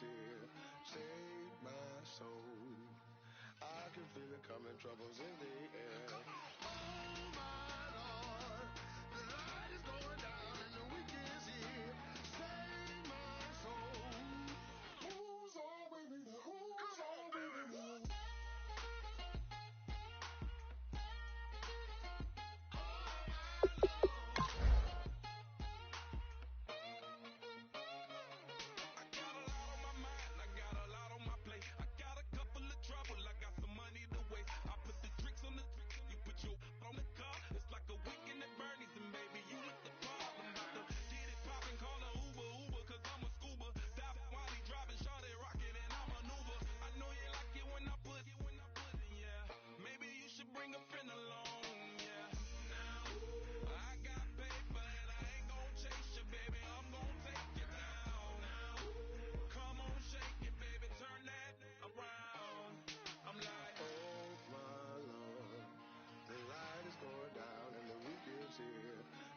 here. Save my soul. I can feel it coming, troubles in the air. Oh my Lord, the light is going down and the week is here. Save my soul. Who's on with me? Who's on with me?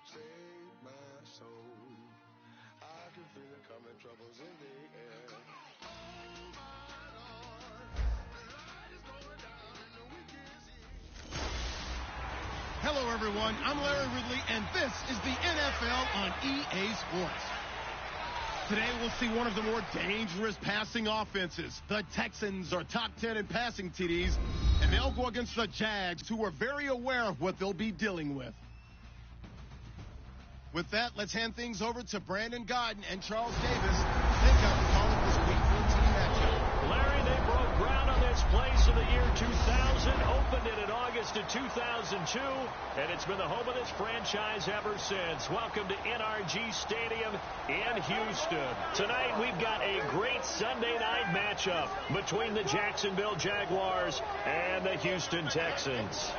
Save my soul. I can feel it coming, troubles in the air. Oh my Lord, the light is going down and the week is here. Hello, everyone. I'm Larry Ridley, and this is the NFL on EA Sports. Today, we'll see one of the more dangerous passing offenses. The Texans are top 10 in passing TDs, and they'll go against the Jags, who are very aware of what they'll be dealing with. With that, let's hand things over to Brandon Godden and Charles Davis. They've got the call of this Week 14 matchup. Larry, they broke ground on this place in the year 2000, opened it in August of 2002, and it's been the home of this franchise ever since. Welcome to NRG Stadium in Houston. Tonight, we've got a great Sunday night matchup between the Jacksonville Jaguars and the Houston Texans.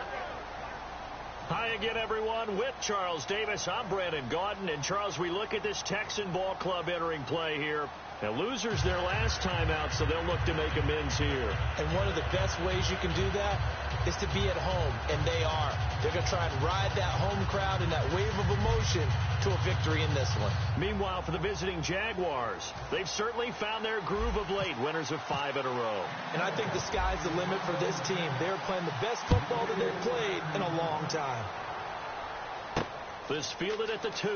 Hi again, everyone. With Charles Davis, I'm Brandon Gaudin. And, Charles, we look at this Texan ball club entering play here. Now, losers their last time out, so they'll look to make amends here. And one of the best ways you can do that is to be at home, and they are. They're going to try and ride that home crowd and that wave of emotion to a victory in this one. Meanwhile, for the visiting Jaguars, they've certainly found their groove of late, winners of 5 in a row. And I think the sky's the limit for this team. They're playing the best football that they've played in a long time. This fielded at the 2.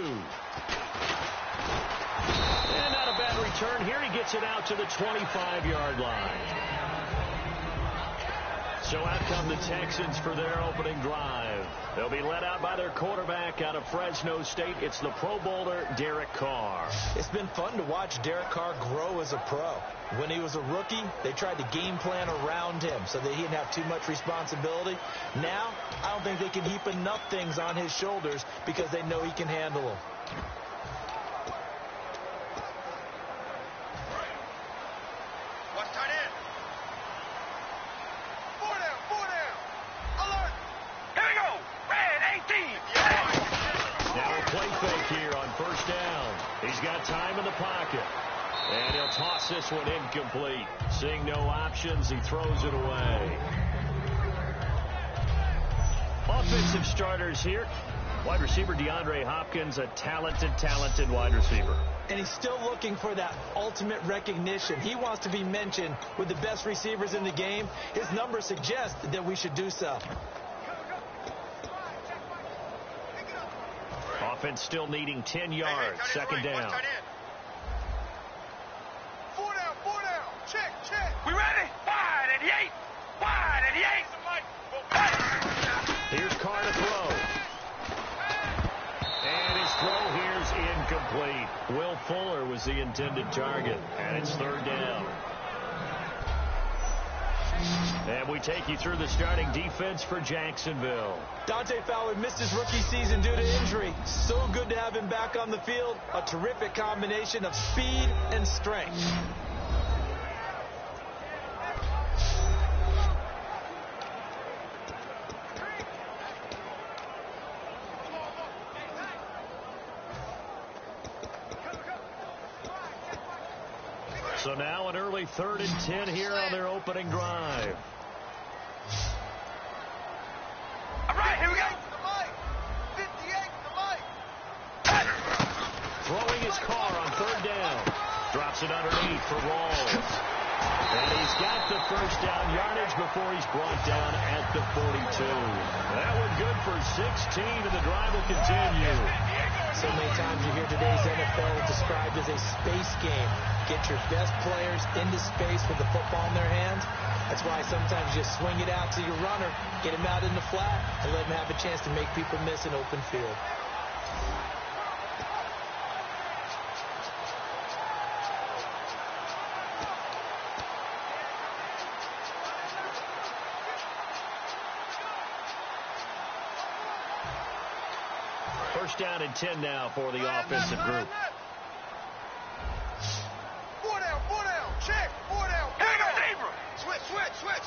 And not a bad return here. He gets it out to the 25-yard line. So out come the Texans for their opening drive. They'll be led out by their quarterback out of Fresno State. It's the Pro Bowler, Derek Carr. It's been fun to watch Derek Carr grow as a pro. When he was a rookie, they tried to game plan around him so that he didn't have too much responsibility. Now, I don't think they can heap enough things on his shoulders because they know he can handle them. Time in the pocket. And he'll toss this one incomplete. Seeing no options, he throws it away. Offensive starters here. Wide receiver DeAndre Hopkins, a talented wide receiver. And he's still looking for that ultimate recognition. He wants to be mentioned with the best receivers in the game. His numbers suggest that we should do so. Offense still needing 10 yards. Second down. Four down. Check. We ready? Wide at the 8. Wide at the 8. Here's Carr to throw. And his throw here's incomplete. Will Fuller was the intended target. And it's third down. And we take you through the starting defense for Jacksonville. Dante Fowler missed his rookie season due to injury. So good to have him back on the field. A terrific combination of speed and strength. So now an early 3rd and 10 here on their opening drive. All right, here we go. 58 to Mike. Throwing his Carr on 3rd down. Drops it underneath for Rawls. And he's got the first down yardage before he's brought down at the 42. That one good for 16, and the drive will continue. So many times you hear today's NFL described as a space game. Get your best players into space with the football in their hands. That's why sometimes you swing it out to your runner, get him out in the flat, and let him have a chance to make people miss an open field. First down and 10 now for the offensive group. Four down, check, four down. Here we go, Zebra. Switch.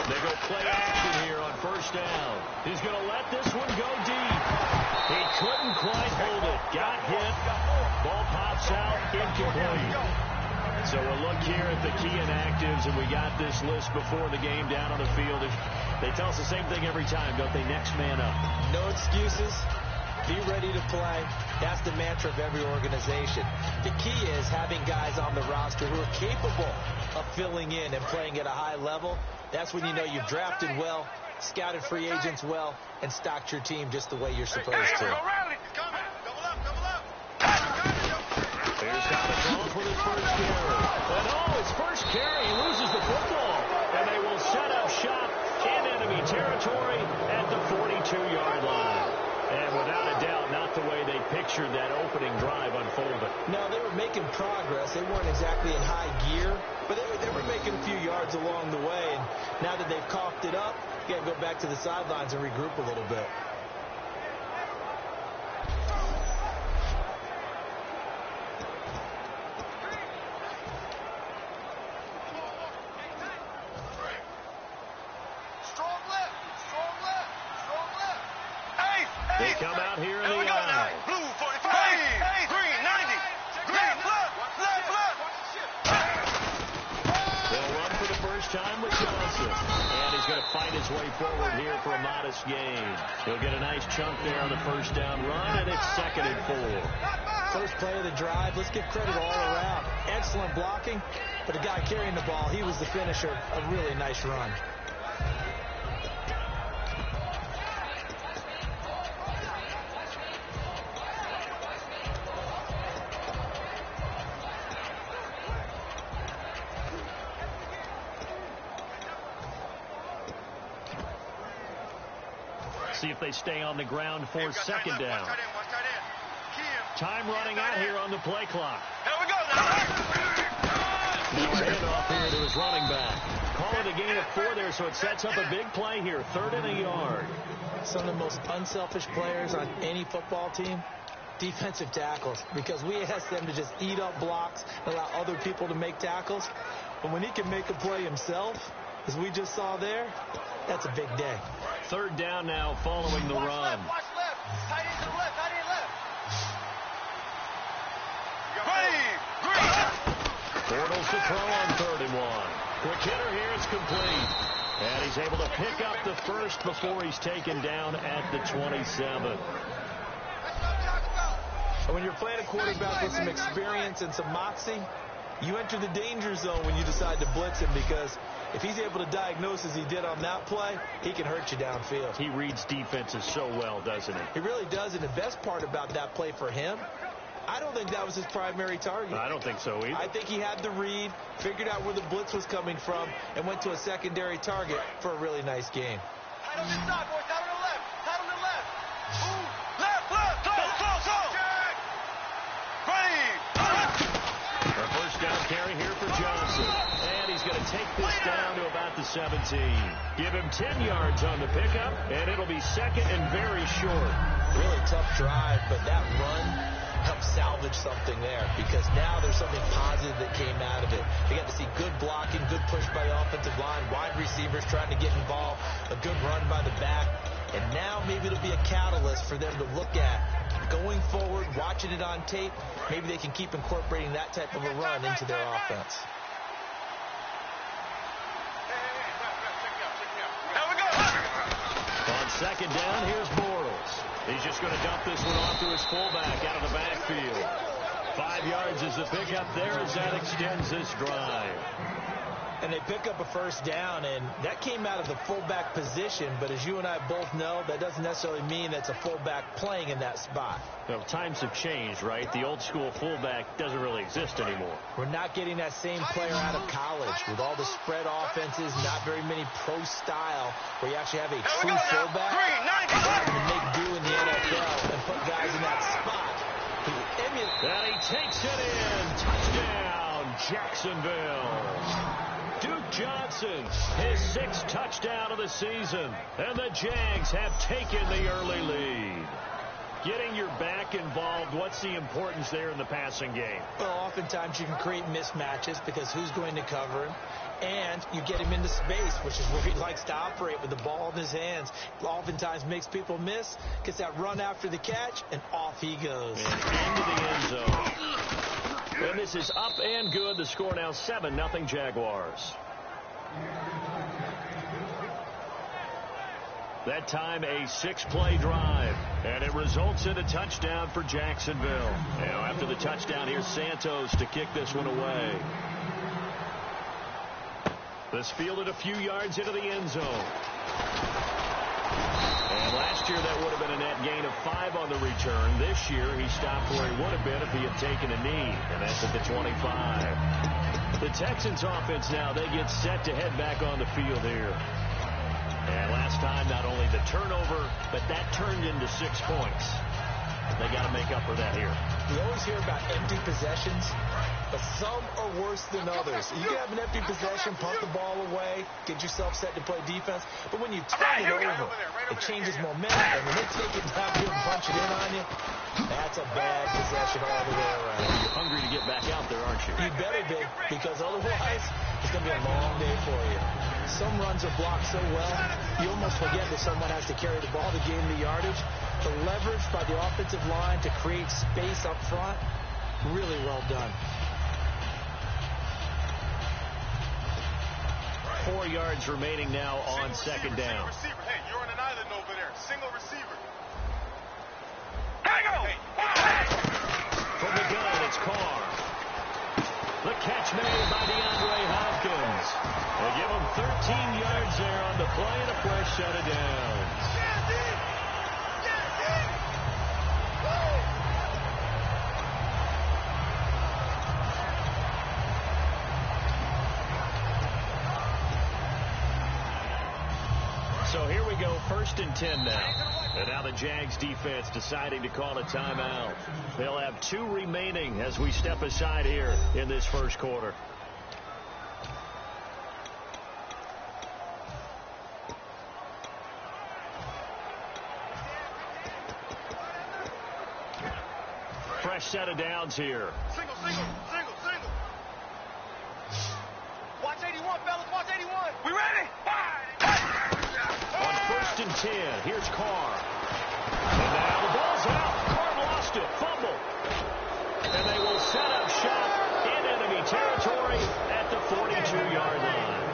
They go play action here on first down. He's going to let this one go deep. He couldn't quite hold it. Got hit. Ball pops out. Incomplete. So we'll look here at the key inactives, and we got this list before the game down on the field. They tell us the same thing every time, don't they? Next man up. No excuses. Be ready to play. That's the mantra of every organization. The key is having guys on the roster who are capable of filling in and playing at a high level. That's when you know you've drafted well, scouted free agents well, and stocked your team just the way you're supposed to. Here's down the ball for his first carry. And his first carry, he loses the football. And they will set up shop in enemy territory at the 42-yard line. And without a doubt, not the way they pictured that opening drive unfolded. No, they were making progress. They weren't exactly in high gear, but they were making a few yards along the way. And now that they've coughed it up, you got to go back to the sidelines and regroup a little bit. They come out here in the aisle. Blue 45. Hey, green 90. Green left. They'll run for the first time with Johnson. And he's going to fight his way forward here for a modest gain. He'll get a nice chunk there on the first down run, and it's 2nd and 4. First play of the drive, let's give credit all around. Excellent blocking, but the guy carrying the ball, he was the finisher. A really nice run. See if they stay on the ground for 2nd down. Time running out here on the play clock. Here we go Now a handoff here to his running back. Call it a gain of 4 there, so it sets up a big play here. 3rd and a yard. Some of the most unselfish players on any football team, defensive tackles, because we ask them to just eat up blocks and allow other people to make tackles. But when he can make a play himself, as we just saw there, that's a big day. 3rd down now following the run. Watch left. Tight end to the left. Bortles to throw on 3rd and 1. Quick hitter here. It's complete. And he's able to pick up the first before he's taken down at the 27. And when you're playing a quarterback with some experience and some moxie, you enter the danger zone when you decide to blitz him, because if he's able to diagnose as he did on that play, he can hurt you downfield. He reads defenses so well, doesn't he? He really does, and the best part about that play for him, I don't think that was his primary target. I don't think so either. I think he had the read, figured out where the blitz was coming from, and went to a secondary target for a really nice game. Tight on this side, boys. Tight on the left. Tight on the left. Ooh. Left. Close. Green. A first down carry here for Johnson. And he's going to take this down to about the 17. Give him 10 yards on the pickup, and it'll be 2nd and very short. Really tough drive, but that run helped salvage something there, because now there's something positive that came out of it. They got to see good blocking, good push by the offensive line, wide receivers trying to get involved, a good run by the back, and now maybe it'll be a catalyst for them to look at going forward, watching it on tape. Maybe they can keep incorporating that type of a run into their offense. On 2nd down, here's Bortles. He's just going to dump this one off to his fullback out of the backfield. 5 yards is the pickup there as that extends this drive. And they pick up a first down, and that came out of the fullback position. But as you and I both know, that doesn't necessarily mean that's a fullback playing in that spot. Well, times have changed, right? The old school fullback doesn't really exist anymore. We're not getting that same player out of college with all the spread offenses, not very many pro style where you actually have a true fullback to make do in the NFL and put guys in that spot. And he takes it in. Touchdown, Jacksonville. Duke Johnson, his 6th touchdown of the season. And the Jags have taken the early lead. Getting your back involved, what's the importance there in the passing game? Well, oftentimes you can create mismatches because who's going to cover him? And you get him into space, which is where he likes to operate with the ball in his hands. Oftentimes makes people miss, gets that run after the catch, and off he goes. And into the end zone. And this is up and good. The score now 7-0 Jaguars. That time a 6-play drive. And it results in a touchdown for Jacksonville. Now after the touchdown, here's Santos to kick this one away. This fielded a few yards into the end zone. And last year that would have been a net gain of 5 on the return. This year he stopped where he would have been if he had taken a knee. And that's at the 25. The Texans offense now, they get set to head back on the field here. And last time, not only the turnover, but that turned into 6 points. They got to make up for that here. We always hear about empty possessions, but some are worse than others. You can have an empty possession, punt the ball away, get yourself set to play defense. But when you turn it over, it changes momentum. And when they take it down here and punch it in on you, that's a bad possession all the way around. You're hungry to get back out there, aren't you? You better be, because otherwise it's going to be a long day for you. Some runs are blocked so well, you almost forget that someone has to carry the ball to gain the yardage. The leverage by the offensive line to create space up front, really well done. 4 yards remaining now on second down. Receiver. Hey, you're on an island over there. Single receiver. From the gun, it's Carr. The catch made by DeAndre Hopkins. They give him 13 yards there on the play and a fresh set of downs. So here we go, 1st and 10 now. And now the Jags defense deciding to call a timeout. They'll have 2 remaining as we step aside here in this first quarter. Fresh set of downs here. Single. Watch 81, fellas. Watch 81. We ready? On 1st and 10, here's Carr. And now the ball's out. Carr lost it. Fumble. And they will set up shop in enemy territory at the 42-yard line.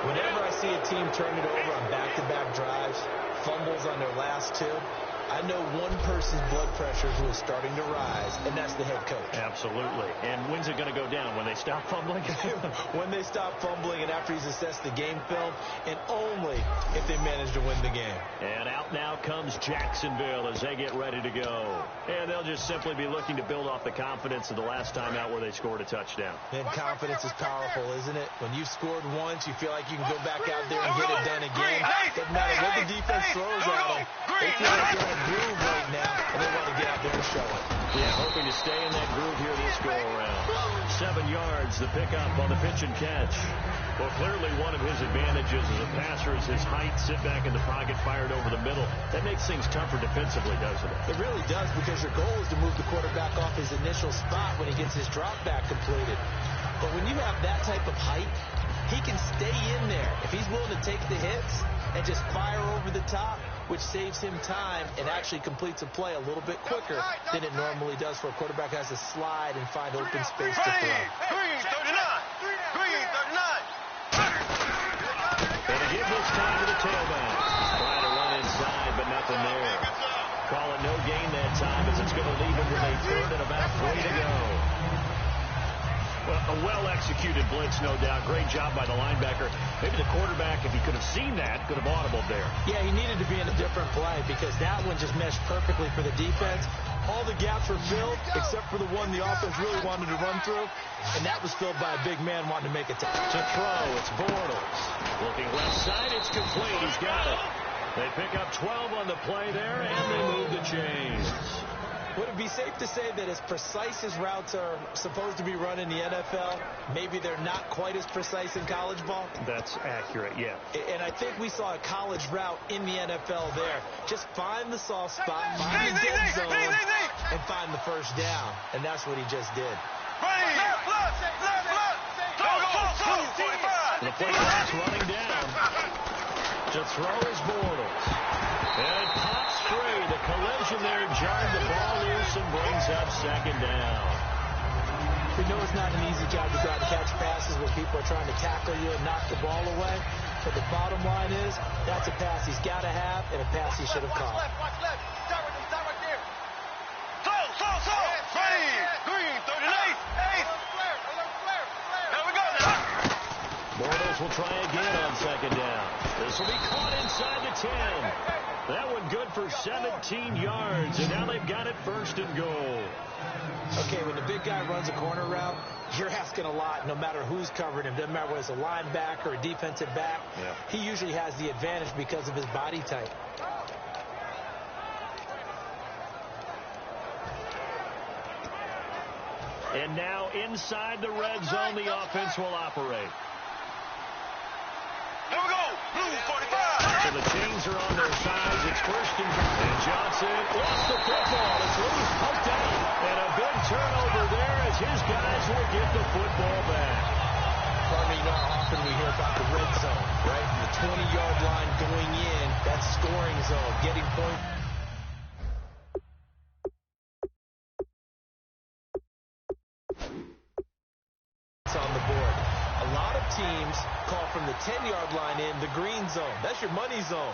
Whenever I see a team turn it over on back-to-back drives, fumbles on their last 2, I know one person's blood pressure who is starting to rise, and that's the head coach. Absolutely. And when's it going to go down? When they stop fumbling? When they stop fumbling and after he's assessed the game film, and only if they manage to win the game. And out now comes Jacksonville as they get ready to go. And they'll just simply be looking to build off the confidence of the last time out where they scored a touchdown. And confidence is powerful, isn't it? When you've scored once, you feel like you can go back out there and get it done again. Doesn't matter what the defense throws at them. They feel like they're in a groove right now, and they want to get out there and show it. Yeah, hoping to stay in that groove here this go-around. 7 yards, the pickup on the pitch and catch. Well, clearly one of his advantages as a passer is his height, sit back in the pocket, fired over the middle. That makes things tougher defensively, doesn't it? It really does, because your goal is to move the quarterback off his initial spot when he gets his drop back completed. But when you have that type of height, he can stay in there. If he's willing to take the hits and just fire over the top, which saves him time and actually completes a play a little bit quicker than it normally does for a quarterback who has to slide and find open space to throw. Green 39. And to give this time to the tailback. Trying to run inside, but nothing there. call it no gain that time as it's going to leave him with a third and about 3 to go. Well, a well-executed blitz, no doubt. Great job by the linebacker. Maybe the quarterback, if he could have seen that, could have audibled there. Yeah, he needed to be in a different play because that one just meshed perfectly for the defense. All the gaps were filled except for the one the offense really wanted to run through, and that was filled by a big man wanting to make a tackle. To throw, it's Bortles. Looking left side, it's complete. He's got it. They pick up 12 on the play there, and they move the chains. Would it be safe to say that as precise as routes are supposed to be run in the NFL, maybe they're not quite as precise in college ball? That's accurate, yeah. And I think we saw a college route in the NFL there. Just find the soft spot, find the dead zone, and find the first down. And that's what he just did. The play clock's running down. To throw is Bortles. And it pops free. The collision there jarred the ball loose and brings up second down. We know it's not an easy job to try to catch passes where people are trying to tackle you and knock the ball away. But the bottom line is, that's a pass he's got to have and a pass he should have caught. Watch left. Start right there. Throw. Ready. Green, 38. There we go now. Bortles will try again on second down. This will be caught inside the 10. That one good for 17 yards, and now they've got it first and goal. Okay, when the big guy runs a corner route, you're asking a lot no matter who's covering him. Doesn't matter whether it's a linebacker or a defensive back. Yeah. He usually has the advantage because of his body type. And now inside the red zone, the offense will operate. Here we go. Blue 45. So the chains are on their sides. It's first and Johnson lost the football. It's loose, poked out, and a big turnover there as his guys will get the football back. Carmen, you know how often we hear about the red zone, right? The 20-yard line going in, that scoring zone, getting points. On the board. A lot of teams call from the 10-yard line in the green zone. That's your money zone.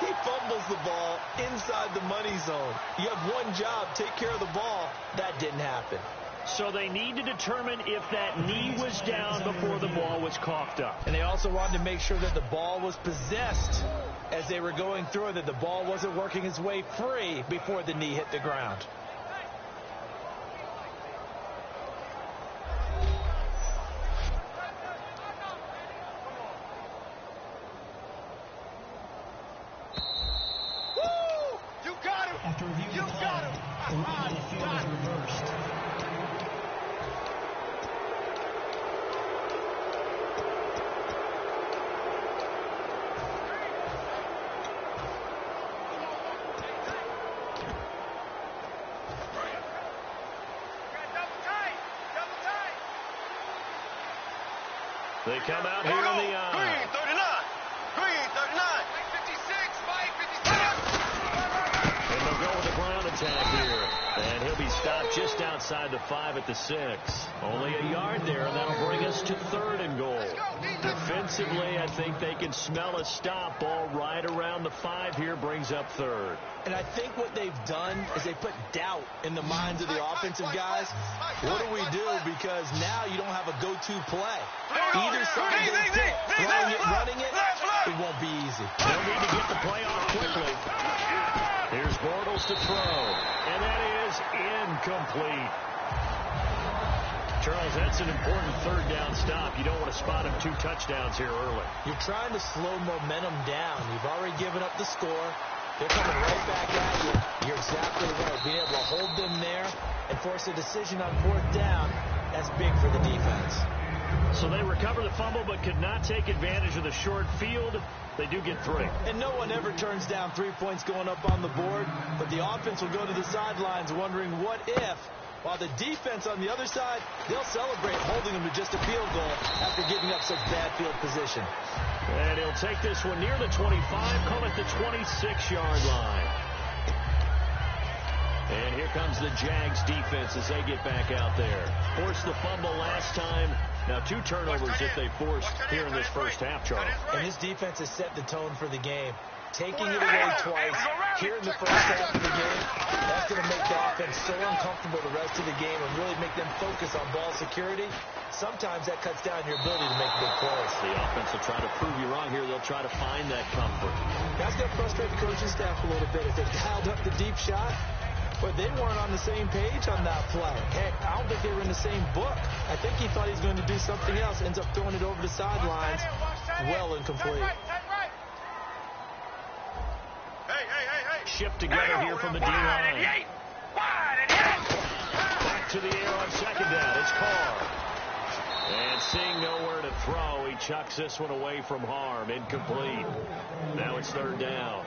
He fumbles the ball inside the money zone. You have one job, take care of the ball. That didn't happen. So they need to determine if that knee was down before the ball was coughed up. And they also wanted to make sure that the ball was possessed as they were going through, that the ball wasn't working its way free before the knee hit the ground. After reviewing the play, the rule on the field was reversed. They come out here in the Green 39. Green 39. 56. 56. And they'll go with the ground attack here. And he'll be stopped just outside the 5 at the 6. Only a yard there, and that'll bring us to third and goal. Defensively, I think they can smell a stop. Ball right around the 5 here brings up third. And I think what they've done is they put doubt in the minds of the offensive guys. What do we do? Because now you don't have a go-to play. Either side they pick, throwing it, running it, it won't be easy. They'll need to get the play off quickly. Here's Bortles to throw, and that is incomplete. Charles, that's an important third down stop. You don't want to spot him 2 touchdowns here early. You're trying to slow momentum down. You've already given up the score. They're coming right back at you. You're exactly right. Being able to hold them there and force a decision on 4th down, that's big for the defense. So they recover the fumble but could not take advantage of the short field. They do get 3. And no one ever turns down 3 points going up on the board, but the offense will go to the sidelines wondering what if, while the defense on the other side, they'll celebrate holding them to just a field goal after giving up such bad field position. And he'll take this one near the 25, call it the 26-yard line. And here comes the Jags defense as they get back out there. Forced the fumble last time, Now 2 turnovers that they forced here in this first half, Charles. And this defense has set the tone for the game. Taking it away twice here in the first half of the game, that's going to make the offense so uncomfortable the rest of the game and really make them focus on ball security. Sometimes that cuts down your ability to make big plays. The offense will try to prove you wrong here. They'll try to find that comfort. That's going to frustrate the coaching staff a little bit. If they dialed up the deep shot, but they weren't on the same page on that play. Heck, I don't think they were in the same book. I think he thought he was going to do something else. Ends up throwing it over the sidelines. Well incomplete. Shift together here from the D-line. Back to the air on second down. It's Carr. And seeing nowhere to throw, he chucks this one away from harm. Incomplete. Now it's third down.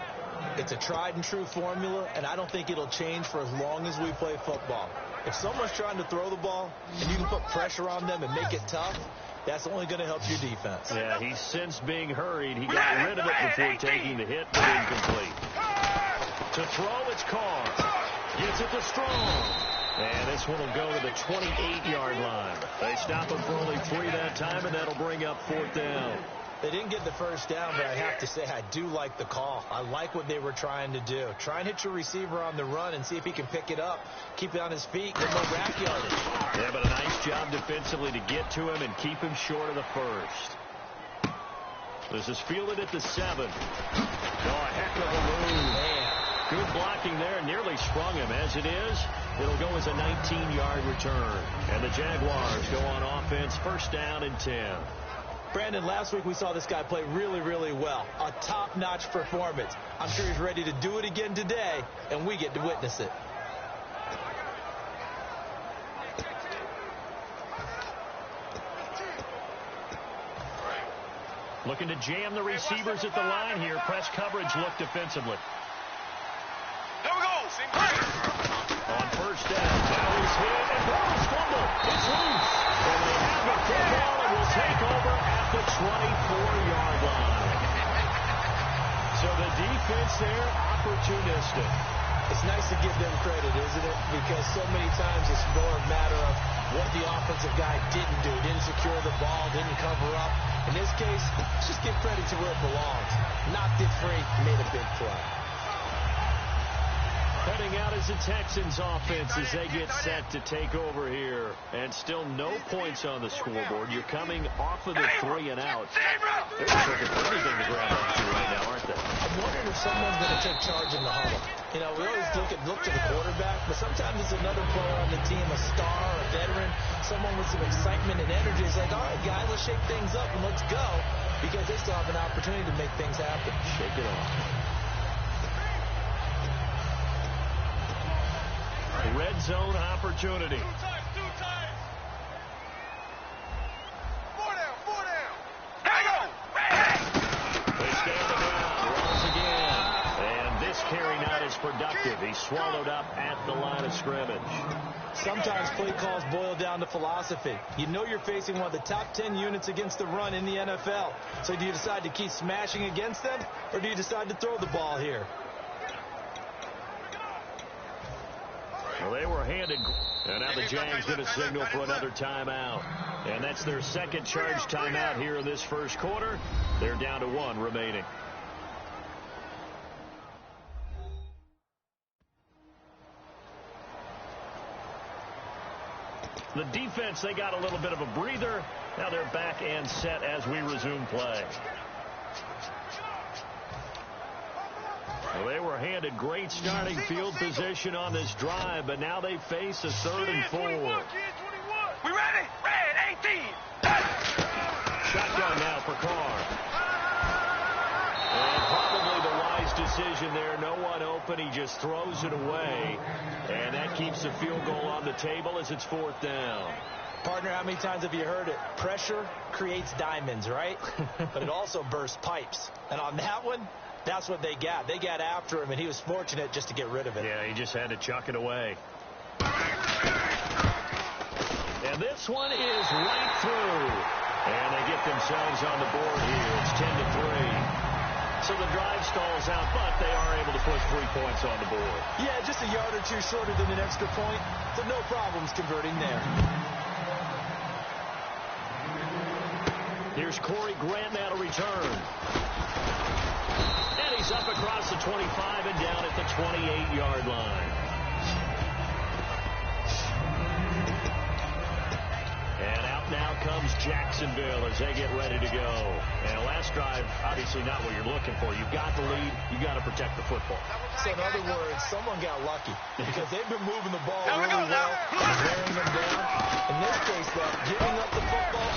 It's a tried and true formula, and I don't think it'll change for as long as we play football. If someone's trying to throw the ball and you can put pressure on them and make it tough, that's only going to help your defense. Yeah, he's since being hurried. He got rid of it before taking the hit, but incomplete. To throw, it's Carr. Gets it to Strong. And this one will go to the 28-yard line. They stop him for only 3 that time, and that'll bring up fourth down. They didn't get the first down, but I have to say I do like the call. I like what they were trying to do. Try and hit your receiver on the run and see if he can pick it up, keep it on his feet, get more rack yardage. Yeah, but a nice job defensively to get to him and keep him short of the first. This is fielded at the 7. Oh, a heck of a move. Man. Good blocking there, nearly sprung him. As it is, it'll go as a 19-yard return. And the Jaguars go on offense, first down and 10. Brandon, last week we saw this guy play really, really well. A top-notch performance. I'm sure he's ready to do it again today, and we get to witness it. Looking to jam the receivers at the line here. Press coverage look defensively. There we go. On first down, now he's hit, and Brown's fumble. It's loose. And they have the football and will take over at the 24-yard line. So the defense there, opportunistic. It's nice to give them credit, isn't it? Because so many times it's more a matter of what the offensive guy didn't do. Didn't secure the ball, didn't cover up. In this case, let's just give credit to where it belongs. Knocked it free, made a big play. Heading out as the Texans offense as they get set to take over here. And still no points on the scoreboard. You're coming off of the 3 and out. They're looking for anything to grab onto right now, aren't they? I'm wondering if someone's going to take charge in the huddle. You know, we always look to the quarterback, but sometimes it's another player on the team, a star, a veteran, someone with some excitement and energy. It's like, all right, guys, let's shake things up and let's go, because they still have an opportunity to make things happen. Shake it off. Red zone opportunity. 2 times. 4 down. There you go. They stand the ground. Rolls again. And this carry not as productive. He's swallowed up at the line of scrimmage. Sometimes play calls boil down to philosophy. You know you're facing one of the top 10 units against the run in the NFL. So do you decide to keep smashing against them, or do you decide to throw the ball here? Well, they were handed, and now the Jags going to signal for another timeout. And that's their second charge timeout here in this first quarter. They're down to 1 remaining. The defense, they got a little bit of a breather. Now they're back and set as we resume play. Well, they were handed great starting field position on this drive, but now they face a 3rd and 4. We ready? Red 18. Shotgun now for Carr. And probably the wise decision there. No one open. He just throws it away. And that keeps the field goal on the table as it's 4th down. Partner, how many times have you heard it? Pressure creates diamonds, right? But it also bursts pipes. And on that one, that's what they got. They got after him, and he was fortunate just to get rid of it. Yeah, he just had to chuck it away. And this one is right through. And they get themselves on the board here. It's 10-3. So the drive stalls out, but they are able to push 3 points on the board. Yeah, just a yard or two shorter than an extra point, so no problems converting there. Here's Corey Grant now to return. And he's up across the 25 and down at the 28-yard line. And out now comes Jacksonville as they get ready to go. And last drive, obviously not what you're looking for. You've got the lead. You've got to protect the football. So in other words, someone got lucky because they've been moving the ball really well, wearing them down. In this case, though, giving up the football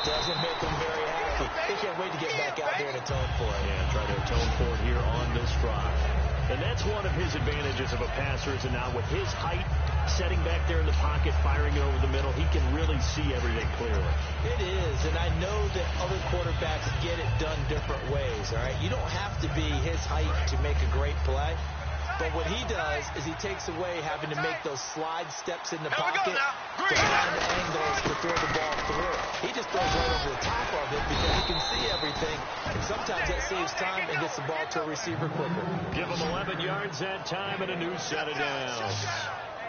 doesn't make them very happy. They can't wait to get back out there and atone for it. Yeah, try to atone for it here on this drive. And that's one of his advantages of a passer, is now with his height, setting back there in the pocket, firing it over the middle, he can really see everything clearly. It is, and I know that other quarterbacks get it done different ways, all right? You don't have to be his height to make a great play. But what he does is he takes away having to make those slide steps in the pocket to find angles to throw the ball through. He just throws right over the top of it because he can see everything, and sometimes that saves time and gets the ball to a receiver quicker. Give him 11 yards that time and a new set of downs.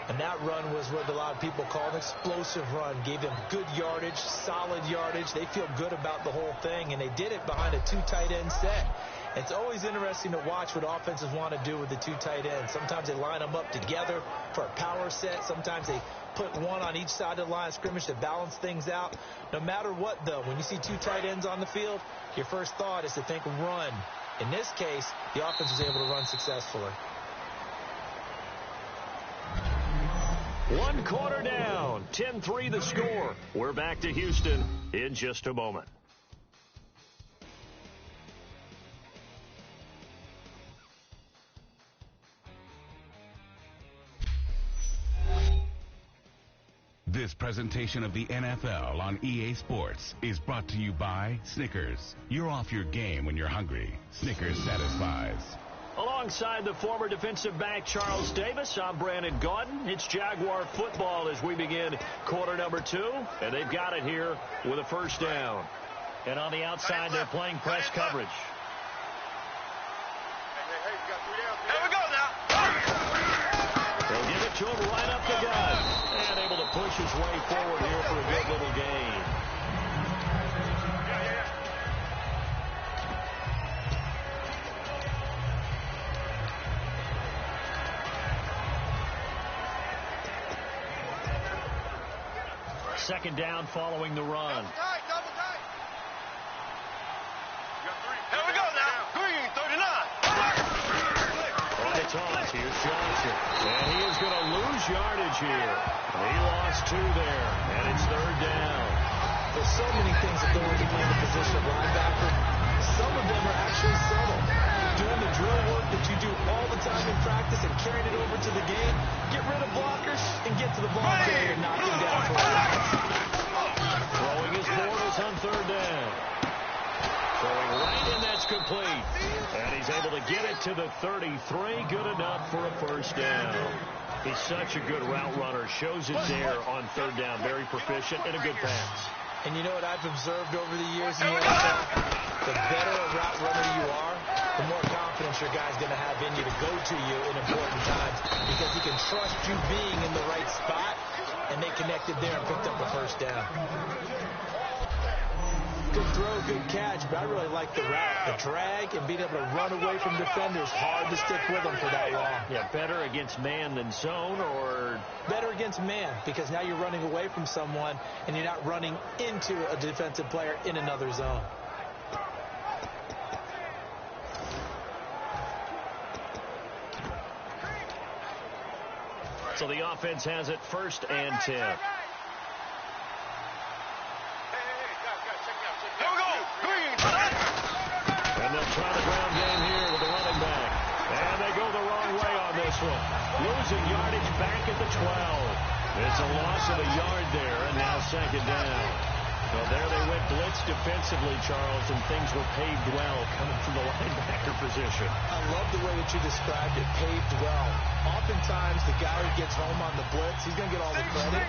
And that run was what a lot of people call an explosive run. Gave them good yardage, solid yardage. They feel good about the whole thing, and they did it behind a 2 tight end set. It's always interesting to watch what offenses want to do with the 2 tight ends. Sometimes they line them up together for a power set. Sometimes they put one on each side of the line of scrimmage to balance things out. No matter what, though, when you see 2 tight ends on the field, your first thought is to think run. In this case, the offense was able to run successfully. 1 quarter down, 10-3 the score. We're back to Houston in just a moment. This presentation of the NFL on EA Sports is brought to you by Snickers. You're off your game when you're hungry. Snickers satisfies. Alongside the former defensive back Charles Davis, I'm Brandon Gaudin. It's Jaguar football as we begin quarter number 2, and they've got it here with a first down. And on the outside, they're playing press coverage. Here we go now. They'll give it to him right up the gut, and able to push his way forward here for a good little gain. Second down following the run. Double tight. Here we go now. Green, 39. On the toss, here's Johnson. And he is going to lose yardage here. He lost 2 there, and it's third down. There's so many things that go into playing the position of linebacker. Some of them are actually subtle. Doing the drill work that you do all the time in practice and carrying it over to the game. Get rid of blockers and get to the ball carrier and knock him down for a loss. Throwing his Bortles on third down. Throwing right, and that's complete. And he's able to get it to the 33. Good enough for a first down. He's such a good route runner. Shows it there on third down. Very proficient and a good pass. And you know what I've observed over the years in the NFL? The better a route runner you are, the more confidence your guy's going to have in you to go to you in important times because he can trust you being in the right spot, and they connected there and picked up the first down. Good throw, good catch, but I really like the route. The drag and being able to run away from defenders, hard to stick with them for that long. Yeah, better against man than zone, or? Better against man, because now you're running away from someone and you're not running into a defensive player in another zone. So the offense has it first and 10. Here we go. Green. And they'll try the ground game here with the running back. And they go the wrong way on this one. Losing yardage back at the 12. It's a loss of a yard there, and now second down. So there they went blitz defensively, Charles, and things were paved well coming from the linebacker position. I love the way that you described it, paved well. Oftentimes, the guy who gets home on the blitz, he's going to get all the credit,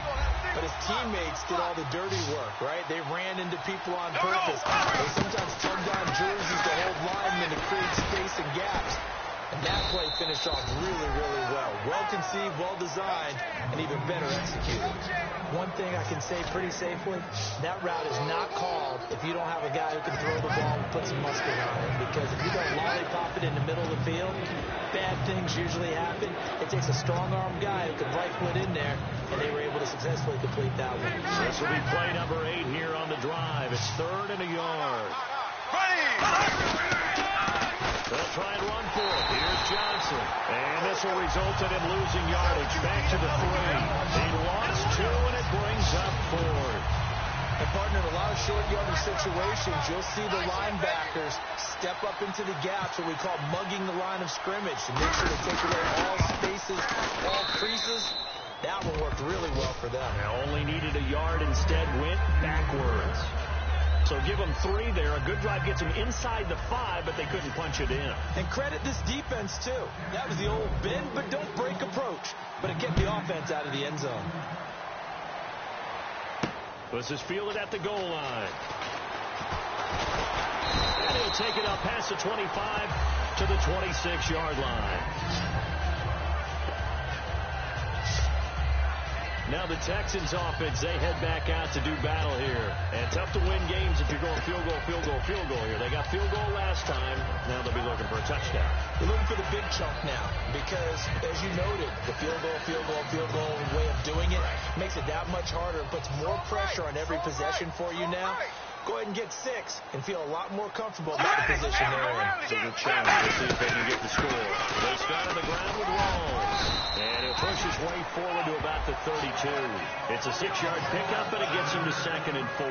but his teammates did all the dirty work, right? They ran into people on purpose. They sometimes tugged on jerseys to hold linemen to create space and gaps. And that play finished off really, really well. Well-conceived, well-designed, and even better executed. One thing I can say pretty safely, that route is not called if you don't have a guy who can throw the ball and put some mustard on it. Because if you don't lollipop it in the middle of the field, bad things usually happen. It takes a strong-armed guy who can right foot in there, and they were able to successfully complete that one. This will be play number 8 here on the drive. It's 3rd and a yard. They'll try and run for it. Here's Johnson. And this will result in him losing yardage. Back to the 3. He lost 2, and it brings up 4th. And, partner, in a lot of short yardage situations, you'll see the linebackers step up into the gaps, what we call mugging the line of scrimmage, to make sure to take away all spaces, all creases. That one worked really well for them. Now only needed a yard, instead went backwards. So give them 3 there. A good drive gets them inside the 5, but they couldn't punch it in. And credit this defense, too. That was the old bend but don't break approach. But it kept the offense out of the end zone. This is fielded at the goal line. And he'll take it up past the 25 to the 26-yard line. Now the Texans offense, they head back out to do battle here. And tough to win games if you're going field goal, field goal, field goal here. They got field goal last time. Now they'll be looking for a touchdown. They're looking for the big chunk now because, as you noted, the field goal way of doing it makes it that much harder. It puts more pressure on every possession for you now. Go ahead and get 6 and feel a lot more comfortable about the position they're in. So good chance to see if they can get the score. They start on the ground with Rawls. And he'll push his way forward to about the 32. It's a 6-yard pickup, and it gets him to 2nd and 4.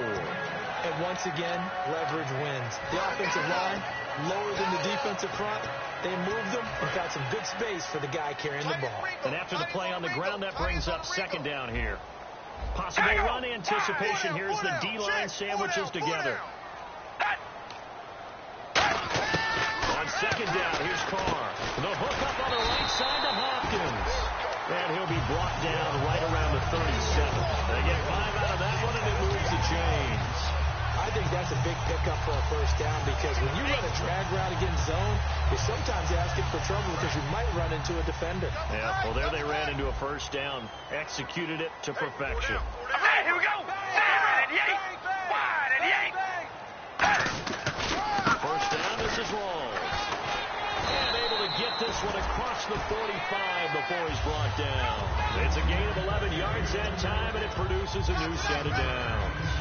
And once again, leverage wins. The offensive line, lower than the defensive front. They moved them and got some good space for the guy carrying the ball. And after the play on the ground, that brings up 2nd down here. Possible run anticipation here as the D-line sandwiches together. On 2nd down, here's Carr. The hook up on the right side to Hopkins. And he'll be brought down right around the 37. They get 5 out of that one, and it moves the chains. I think that's a big pickup for a first down because when you run a drag route against zone, you're sometimes asking for trouble because you might run into a defender. Yeah, well, there they ran into a first down. Executed it to perfection. Okay, here we go. Wide and yank. First down, this is Rawls. And able to get this one across the 45 before he's brought down. It's a gain of 11 yards that time, and it produces a new set of downs.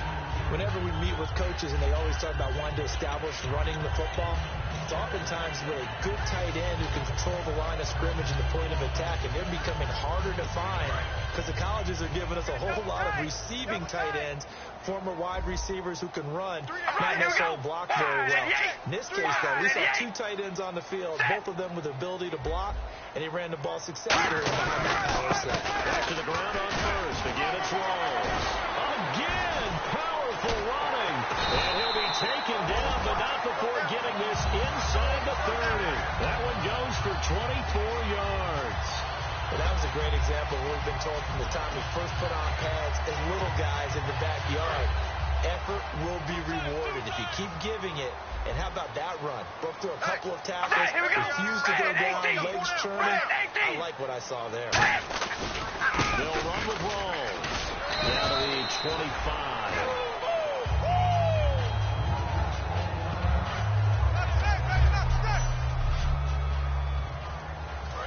Whenever we meet with coaches and they always talk about wanting to establish running the football, it's oftentimes really good tight end who can control the line of scrimmage and the point of attack, and they're becoming harder to find because the colleges are giving us a whole lot of receiving tight ends, former wide receivers who can run, not necessarily block very well. In this case, though, we saw 2 tight ends on the field, both of them with the ability to block, and he ran the ball successfully behind that power set. Back to the ground on first. Again, it's Rawls. Again, powerful running. And he'll be taken down, but not before getting this inside the 30. That one goes for 24 yards. Well, that was a great example of what we've been told from the time we first put on pads as little guys in the backyard. Effort will be rewarded if you keep giving it. And how about that run? Broke through a couple of tackles, refused to go down, legs churning. I like what I saw there. They'll run with Rawls. Down to the 25.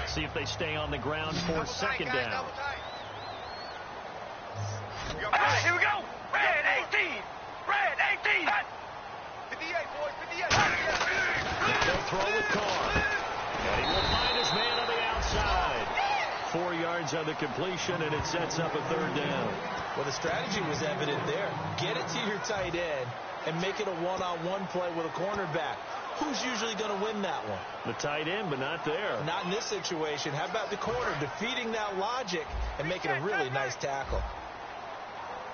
See if they stay on the ground for 2nd down. Here we go. Red 18. Red 18. 58, boys. 58. They'll throw with Carr. And he will find his man on the outside. 4 yards on the completion, and it sets up a 3rd down. Well, the strategy was evident there. Get it to your tight end and make it a one-on-one play with a cornerback. Who's usually going to win that one? The tight end, but not there. Not in this situation. How about the corner defeating that logic and making a really nice tackle?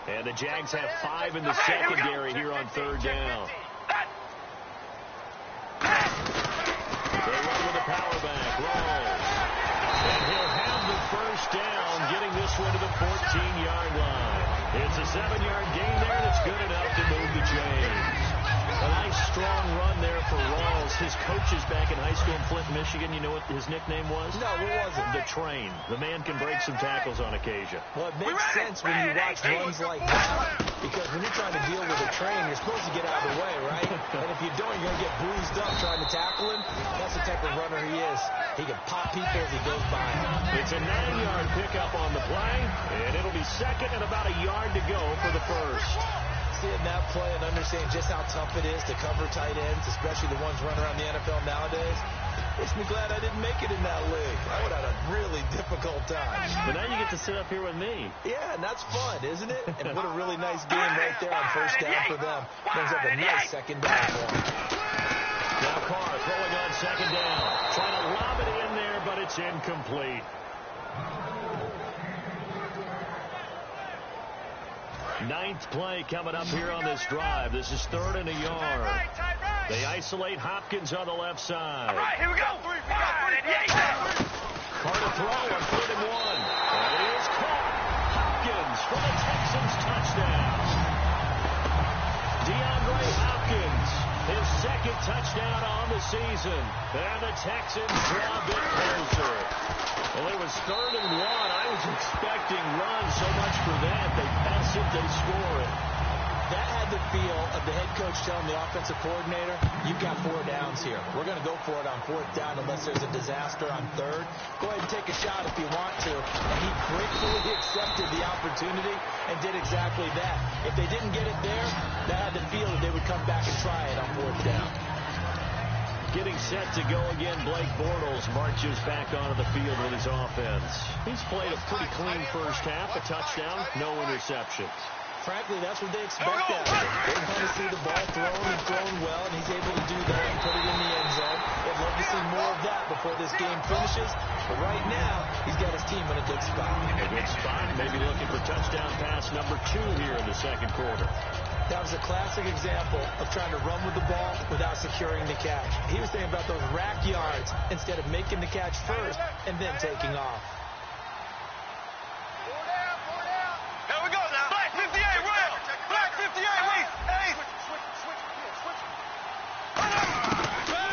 And the Jags have 5 in the secondary here on 3rd down. They run with a power back. Rawls. And he'll have the first down, getting this one to the 14-yard line. It's a 7-yard gain there, and it's good enough to move the chains. A nice strong run there for Rawls. His coaches back in high school in Flint, Michigan, you know what his nickname was? No, what was it? The Train. The man can break some tackles on occasion. Well, it makes sense when you watch runs like that, because when you're trying to deal with a train, you're supposed to get out of the way, right? And if you don't, you're going to get bruised up trying to tackle him. That's the type of runner he is. He can pop people as he goes by. It's a 9-yard pickup on the play, and it'll be second and about a yard to go for the first. Seeing that play and understanding just how tough it is to cover tight ends, especially the ones running around the NFL nowadays, makes me glad I didn't make it in that league. I would have had a really difficult time. But now you get to sit up here with me. Yeah, and that's fun, isn't it? And what a really nice game right there on first down for them. Brings up a nice second down for them. Now Carr throwing on second down. Trying to lob it in there, but it's incomplete. Ninth play coming up here on this drive. This is 3rd and a yard. They isolate Hopkins on the left side. All right, here we go. Carr to throw on 3rd and 1. And he is caught. Hopkins for the Texans touchdown. DeAndre Hopkins, his second touchdown on the season. And the Texans draw a bit closer. Well, it was 3rd and 1. I was expecting runs so much for that. They pass it, they score it. That had the feel of the head coach telling the offensive coordinator, you've got 4 downs here. We're going to go for it on 4th down unless there's a disaster on 3rd. Go ahead and take a shot if you want to. And he gratefully accepted the opportunity and did exactly that. If they didn't get it there, that had the feel that they would come back and try it on 4th down. Getting set to go again, Blake Bortles marches back onto the field with his offense. He's played a pretty clean first half, a touchdown, no interceptions. Frankly, that's what they expect out of him. They want to see the ball thrown and thrown well, and he's able to do that and put it in the end zone. They'd love to see more of that before this game finishes. But right now, he's got his team in a good spot. A good spot, maybe looking for touchdown pass number 2 here in the second quarter. That was a classic example of trying to run with the ball without securing the catch. He was thinking about those rack yards instead of making the catch first and then taking off. Here we go now. Black 58, round. Black 58, wait. Hey.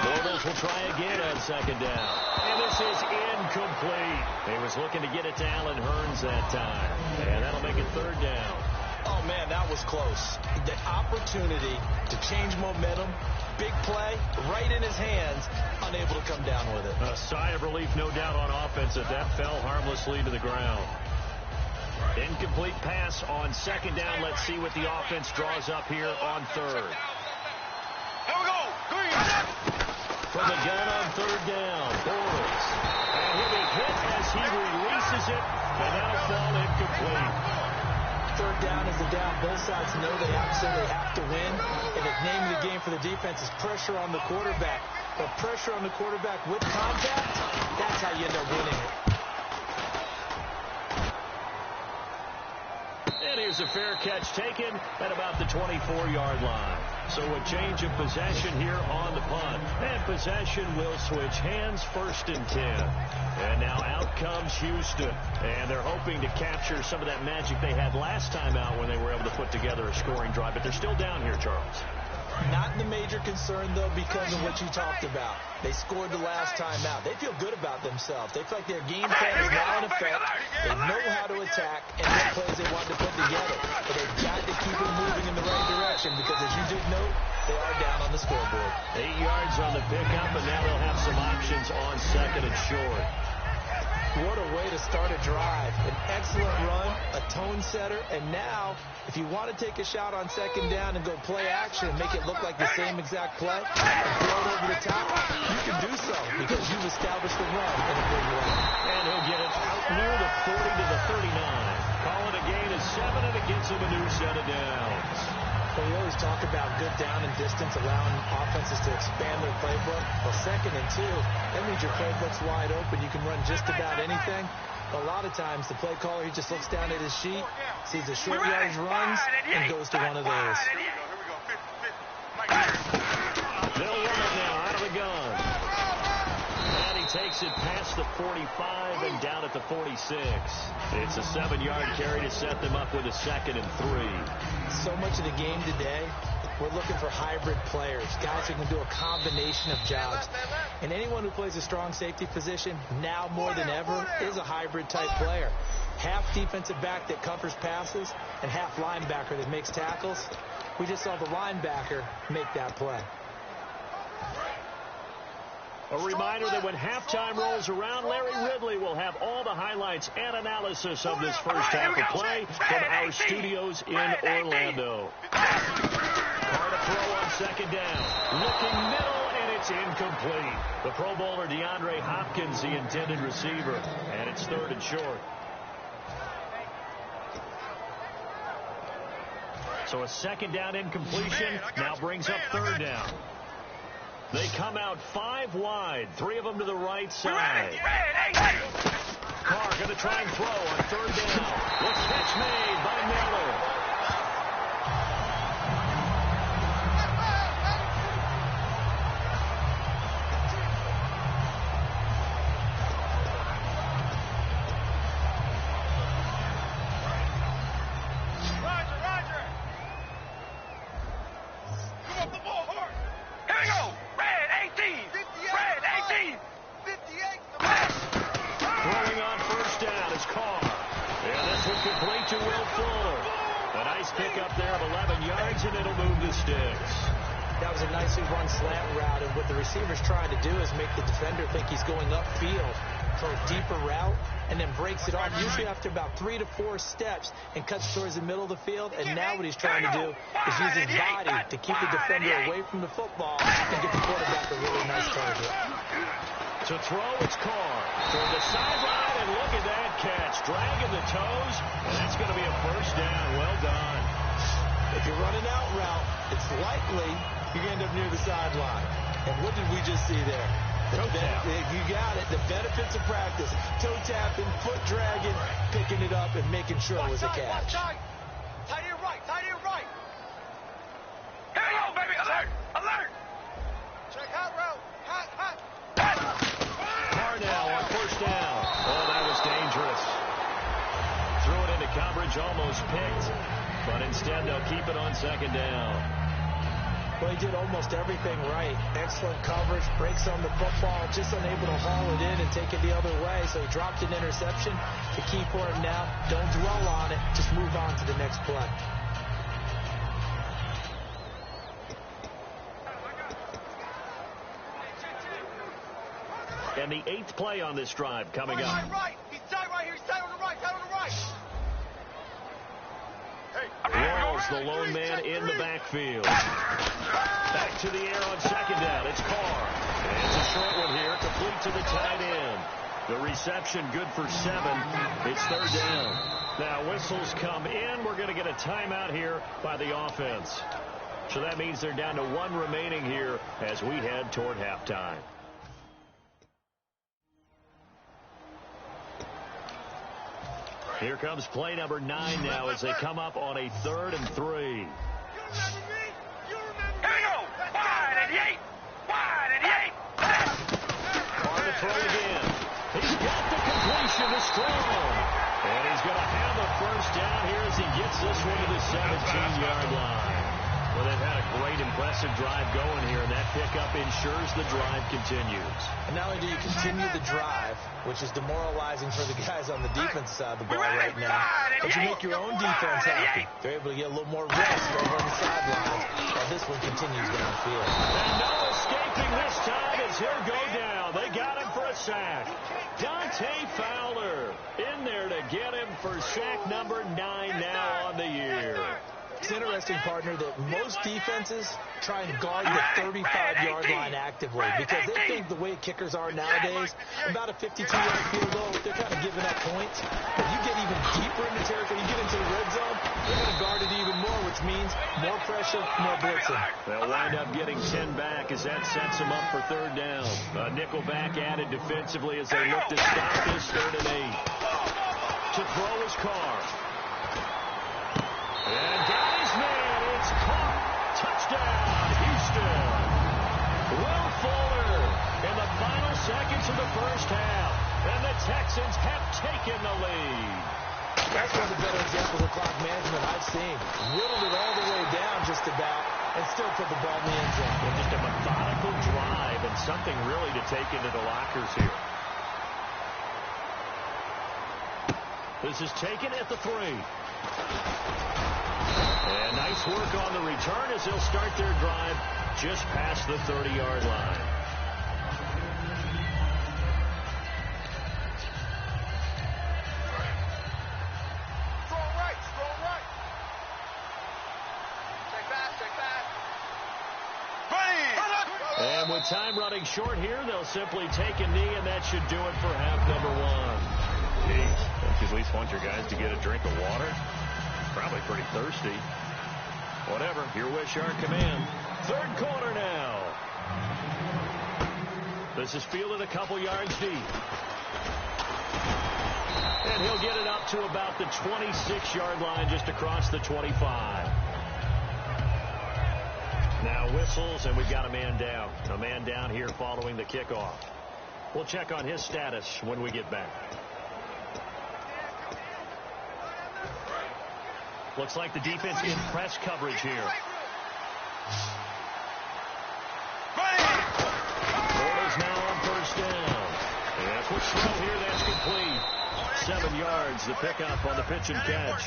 Bortles will try again on second down. And this is incomplete. He was looking to get it to Allen Hurns that time. And that'll make it 3rd down. Oh, man, that was close. The opportunity to change momentum, big play, right in his hands, unable to come down with it. A sigh of relief, no doubt, on offense that fell harmlessly to the ground. Incomplete pass on second down. Let's see what the offense draws up here on 3rd. Here we go. Green. From the gun on 3rd down, Bortles. And he'll be hit as he releases it, and that'll fall incomplete. 3rd down is the down. Both sides know they absolutely have to win. And the name of the game for the defense is pressure on the quarterback. But pressure on the quarterback with contact, that's how you end up winning it. And here's a fair catch taken at about the 24-yard line. So a change of possession here on the punt. And possession will switch hands, 1st and 10. And now out comes Houston. And they're hoping to capture some of that magic they had last time out when they were able to put together a scoring drive. But they're still down here, Charles. Not the major concern, though, because of what you talked about. They scored the last time out. They feel good about themselves. They feel like their game plan is now in effect. They know how to attack and what plays they want to put together. But they've got to keep it moving in the right direction because, as you did note, they are down on the scoreboard. 8 yards on the pickup, and now they'll have some options on 2nd and short. What a way to start a drive. An excellent run, a tone setter, and now, if you want to take a shot on 2nd down and go play action and make it look like the same exact play and throw it over the top, you can do so because you've established the run in a big way. And he'll get it out near the 40 to the 39. Call it a gain of 7, and it gets him a new set of downs. Well, we always talk about good down and distance, allowing offenses to expand their playbook. Well, 2nd and 2, that means your playbook's wide open. You can run just about anything. A lot of times, the play caller, he just looks down at his sheet, sees the short yardage runs, and goes to one of those. They'll run it now out of the gun. And he takes it past the 45 and down at the 46. It's a 7-yard carry to set them up with a 2nd and 3. So much of the game today we're looking for hybrid players, guys who can do a combination of jobs. And anyone who plays a strong safety position, now more than ever, is a hybrid type player. Half defensive back that covers passes and half linebacker that makes tackles. We just saw the linebacker make that play. A reminder that when halftime rolls around, Larry Ridley will have all the highlights and analysis of this first half of play from our studios in Orlando. Carr to throw on second down. Looking middle, and it's incomplete. The Pro Bowler DeAndre Hopkins, the intended receiver, and it's third and short. So a second down incompletion now brings up third down. They come out 5 wide, 3 of them to the right side. Carr going to try and throw on third down. The catch made by Miller. That was a nicely run slant route, and what the receiver's trying to do is make the defender think he's going upfield for a deeper route, and then breaks it off usually after about 3 to 4 steps and cuts towards the middle of the field. And now what he's trying to do is use his body to keep the defender away from the football and get the quarterback a really nice target. To throw, it's Carr toward the sideline, and look at that catch, dragging the toes, and that's going to be a first down. Well done. If you're running out route, it's likely you're going to end up near the sideline. And what did we just see there? You got it. The benefits of practice. Toe tapping, foot dragging, picking it up, and making sure it was a catch. Tight to your right. Tight to your right. Here we go, baby. Alert. Alert. Check hot route. Hot. Carr now on first down. Oh, that was dangerous. Threw it into coverage, almost picked. But instead, they'll keep it on second down. Well, he did almost everything right. Excellent coverage, breaks on the football, just unable to haul it in and take it the other way. So he dropped an interception. The key for him now, don't dwell on it. Just move on to the next play. And the 8th play on this drive coming up. Right. He's tight right here. He's tight on the right. Tight on the right. Walls, the lone man in the backfield. Back to the air on second down. It's Carr. And it's a short one here, complete to the tight end. The reception good for 7. It's third down. Now whistles come in. We're going to get a timeout here by the offense. So that means they're down to 1 remaining here as we head toward halftime. Here comes play number 9 now as they come up on a 3rd and 3. You remember me? You remember me? Here we go. Wide and 8. Carr to throw again. He's got the completion to Strong. And he's going to have a first down here as he gets this one to the 17-yard line. Well, they've had a great, impressive drive going here, and that pickup ensures the drive continues. And not only do you continue the drive, which is demoralizing for the guys on the defense side of the ball right now, but you make your own defense happy. They're able to get a little more rest over on the sidelines while this one continues downfield. And no escaping this time as he'll go down. They got him for a sack. Dante Fowler in there to get him for sack number 9 now on the year. It's interesting, partner, that most defenses try and guard the 35-yard line actively because they think the way kickers are nowadays, about a 52-yard field goal, they're kind of giving up points. But you get even deeper into territory, you get into the red zone, they're going to guard it even more, which means more pressure, more blitzing. They'll wind up getting 10 back as that sets them up for third down. A nickel back added defensively as they look to stop this 3rd and 8. To throw is Carr. And got his man. It's caught. Touchdown, Houston. Will Fuller in the final seconds of the first half. And the Texans have taken the lead. That's one of the better examples of clock management I've seen. Whittled it all the way down just about. and still put the ball in the end zone. And just a methodical drive and something really to take into the lockers here. This is taken at the 3. And nice work on the return as they'll start their drive just past the 30-yard line. Strong right, strong right. Check back. And with time running short here, they'll simply take a knee, and that should do it for half number 1. Jeez, don't you at least want your guys to get a drink of water? Probably pretty thirsty. Whatever, your wish, our command. Third quarter now. This is fielded a couple yards deep. And he'll get it up to about the 26-yard line, just across the 25. Now whistles, and we've got a man down. A man down here following the kickoff. We'll check on his status when we get back. Looks like the defense in press coverage here. Florida's now on first down. And that's what's slow here. That's complete. 7 yards, the pickup on the pitch and catch.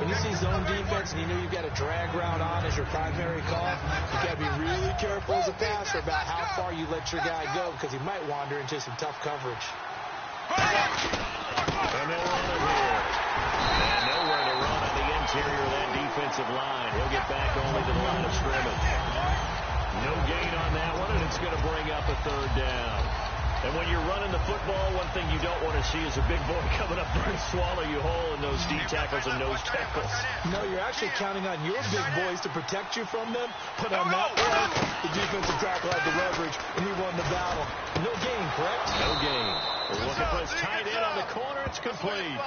When you see zone defense and you know you've got a drag route on as your primary call, you got to be really careful as a passer about how far you let your guy go, because he might wander into some tough coverage. And they'll run it here. And nowhere to run on the interior of that defensive line. He'll get back only to the line of scrimmage. No gain on that one, and it's going to bring up a third down. And when you're running the football, one thing you don't want to see is a big boy coming up there and swallow you whole in those deep tackles and nose tackles. No, you're actually counting on your big boys to protect you from them. But on that play, the defensive tackle had the leverage, and he won the battle. No gain, correct? No gain. We're looking for his tight end on the corner. It's complete.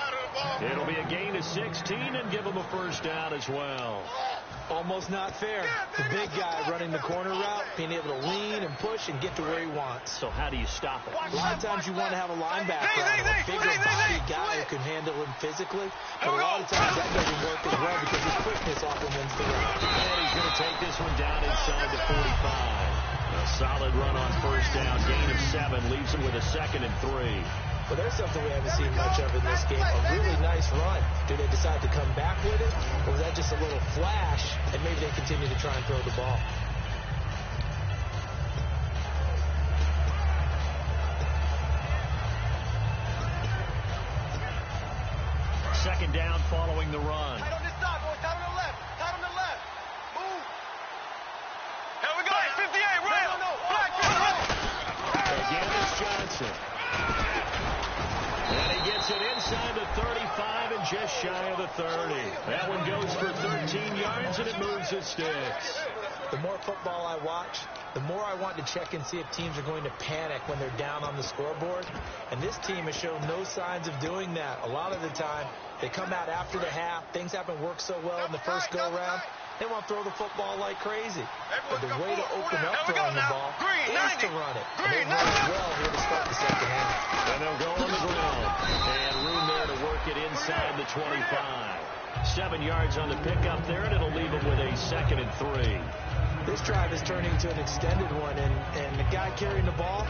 It'll be a gain of 16 and give him a first down as well. Almost not fair. The big guy running the corner route, being able to lean and push and get to where he wants. So how do you stop it? A lot of times you want to have a linebacker on him, a bigger body guy who can handle him physically. But a lot of times that doesn't work as well because his quickness often wins the race. And he's going to take this one down inside the 45. A solid run on first down. Gain of 7 leaves him with a 2nd and 3. Well, there's something we haven't seen much of in this game. A really nice run. Do they decide to come back with it? Or was that just a little flash, and maybe they continue to try and throw the ball? Second down following the run. Tight on this side, boys. Tight on the left. Tight on the left. Move. Here we go. 58, right? No. Again, it's Johnson. And he gets it inside the 35 and just shy of the 30. That one goes for 13 yards, and it moves its sticks. The more football I watch, the more I want to check and see if teams are going to panic when they're down on the scoreboard. And this team has shown no signs of doing that. A lot of the time, they come out after the half. Things haven't worked so well in the first go-round. They want to throw the football like crazy. But the way to open up throwing the ball is to run it. And they run it well here to start the second half. And they'll go on the ground. And room there to work it inside the 25. 7 yards on the pickup there, and it'll leave them with a 2nd and 3. This drive is turning into an extended one, and the guy carrying the ball,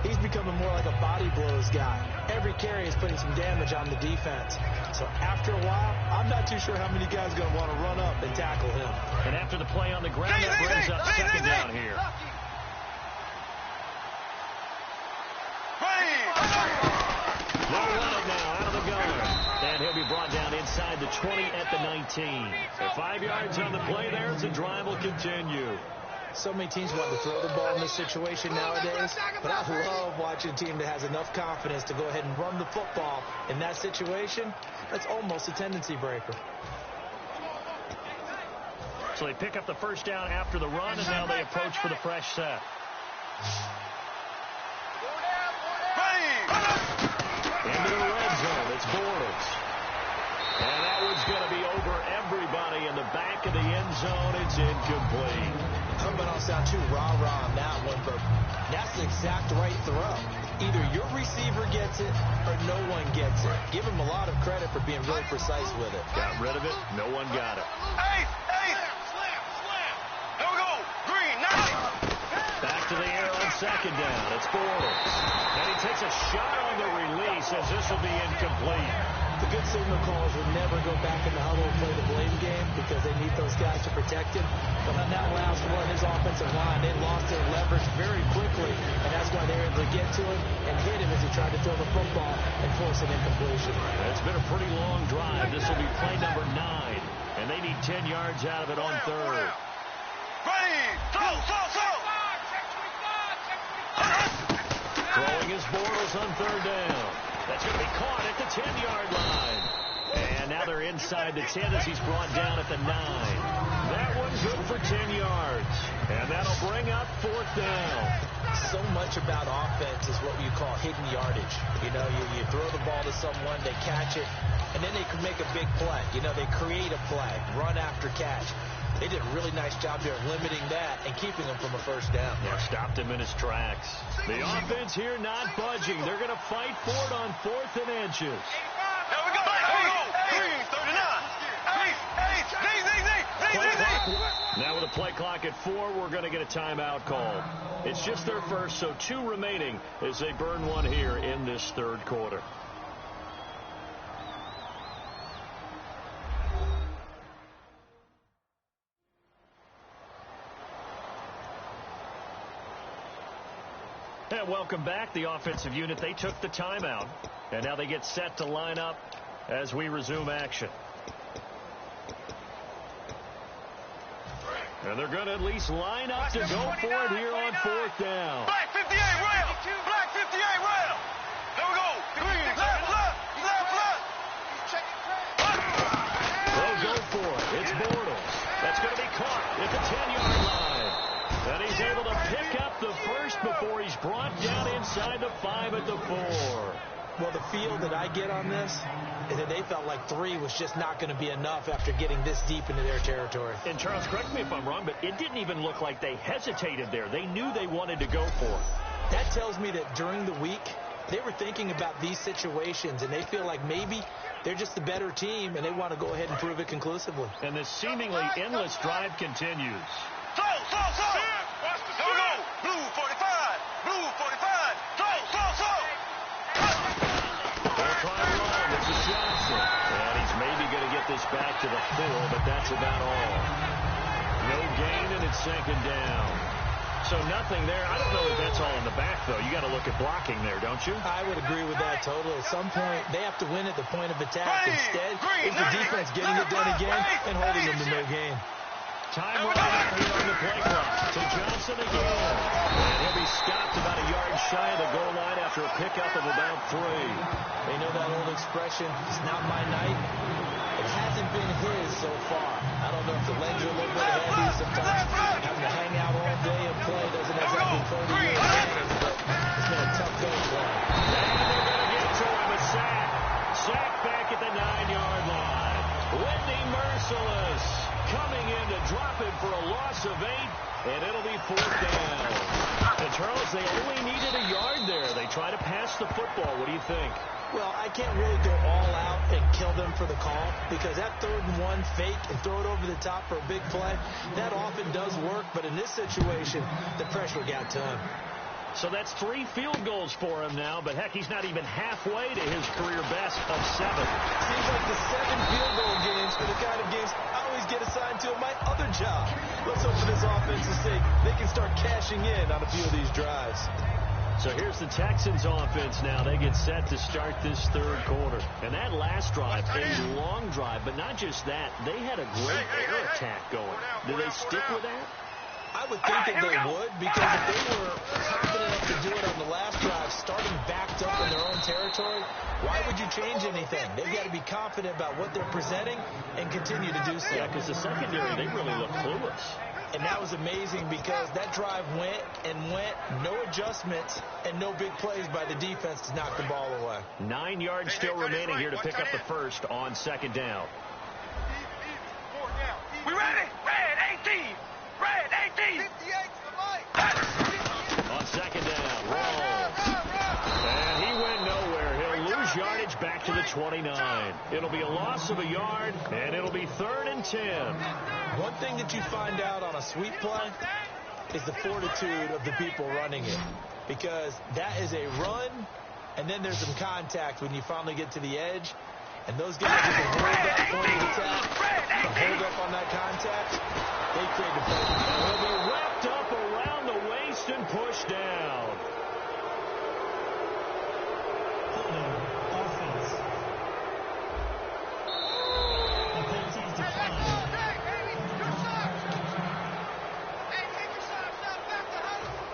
he's becoming more like a body blows guy. Every carry is putting some damage on the defense. So after a while, I'm not too sure how many guys are going to want to run up and tackle him. And after the play on the ground, that brings up second down here. They'll run it now out of the gun. And he'll be brought down inside the 20 at the 19. So 5 yards on the play there as the drive will continue. So many teams want to throw the ball in this situation nowadays, but I love watching a team that has enough confidence to go ahead and run the football in that situation. That's almost a tendency breaker. So they pick up the first down after the run, and now they approach for the fresh set. Into the red zone, it's Bortles. And that one's going to be over everybody in the back of the end zone. It's incomplete. I'm going to sound too rah-rah on that one, but that's the exact right throw. Either your receiver gets it or no one gets it. Give him a lot of credit for being really precise with it. Got rid of it. No one got it. Hey! Here we go. second down. It's Bortles. And he takes a shot on the release as this will be incomplete. The good signal callers would never go back in the huddle and play the blame game because they need those guys to protect him. But on that last one, his offensive line, they lost their leverage very quickly, and that's why they were able to get to him and hit him as he tried to throw the football and force an incompletion. It's been a pretty long drive. This will be play number 9, and they need 10 yards out of it on third. Throwing his Bortles on third down. That's going to be caught at the 10-yard line. And now they're inside the 10 as he's brought down at the 9. That one's good for 10 yards. And that'll bring up fourth down. So much about offense is what you call hidden yardage. You know, you throw the ball to someone, they catch it, and then they can make a big play. You know, they create a play, run after catch. They did a really nice job there of limiting that and keeping him from a first down. Yeah, stopped him in his tracks. The offense here not budging. They're going to fight for it on 4th and inches. Here we go. Green, 39. Now with a play clock at 4, we're going to get a timeout called. It's just their first, so 2 remaining as they burn one here in this third quarter. And welcome back. The offensive unit, they took the timeout. And now they get set to line up as we resume action. And they're going to at least line up to go for it here on 4th down. Black 58 rail. Black 58 rail. There we go. Green, left. They'll go for it. It's Bortles. That's going to be caught at the 10-yard line. And he's able to pick up the first before he's brought down inside the 5 at the 4. Well, the feel that I get on this is that they felt like 3 was just not going to be enough after getting this deep into their territory. And Charles, correct me if I'm wrong, but it didn't even look like they hesitated there. They knew they wanted to go for it. That tells me that during the week, they were thinking about these situations, and they feel like maybe they're just the better team, and they want to go ahead and prove it conclusively. And this seemingly endless drive continues. Throw. Here we go. Blue 45. Throw. Full-time run. This is Johnson. And he's maybe going to get this back to the 4, but that's about all. No gain, and it's second down. So nothing there. I don't know if that's all in the back, though. You got to look at blocking there, don't you? I would agree with that totally. At some point, they have to win at the point of attack. Instead, it's the defense getting it done again and holding them to no gain. Time running out here on the play clock to Johnson again. And he'll be stopped about a yard shy of the goal line after a pickup of about 3. They know that old expression, it's not my night. It hasn't been his so far. I don't know if the legs are a little bit heavy. Sometimes having to hang out all day and play doesn't exactly 30 years advantage, but it's been a tough day for him. And they're going to get to him. A sack. Sack back at the 9-yard line. Whitney Merciless coming in to drop him for a loss of 8, and it'll be 4th down. And Charles, they only needed a yard there. They try to pass the football. What do you think? Well, I can't really go all out and kill them for the call because that 3rd and 1 fake and throw it over the top for a big play, that often does work. But in this situation, the pressure got to him. So that's 3 field goals for him now, but heck, he's not even halfway to his career best of 7. Seems like the 7 field goal games for the kind of games I always get assigned to at my other job. Let's hope for this offense's sake they can start cashing in on a few of these drives. So here's the Texans offense now. They get set to start this third quarter. And that last drive, a long drive, but not just that. They had a great air attack going. Do they stick with that? I would think that they would, because if they were confident enough to do it on the last drive, starting backed up in their own territory, why would you change anything? They've got to be confident about what they're presenting and continue to do so. Yeah, because the secondary, they really look clueless. And that was amazing because that drive went, no adjustments, and no big plays by the defense to knock the ball away. 9 yards still remaining here to pick up the first on second down. We ready? Red 18. Red 18. 58 to the light. On second down, Rawls. And he went nowhere. He'll lose yardage back to the 29. It'll be a loss of a yard, and it'll be 3rd and 10. One thing that you find out on a sweep play is the fortitude of the people running it, because that is a run, and then there's some contact when you finally get to the edge, and those guys who can hold that point of attack, hold up on that contact, they create the perfect play. Well, they're wrapped up around the waist and pushed down.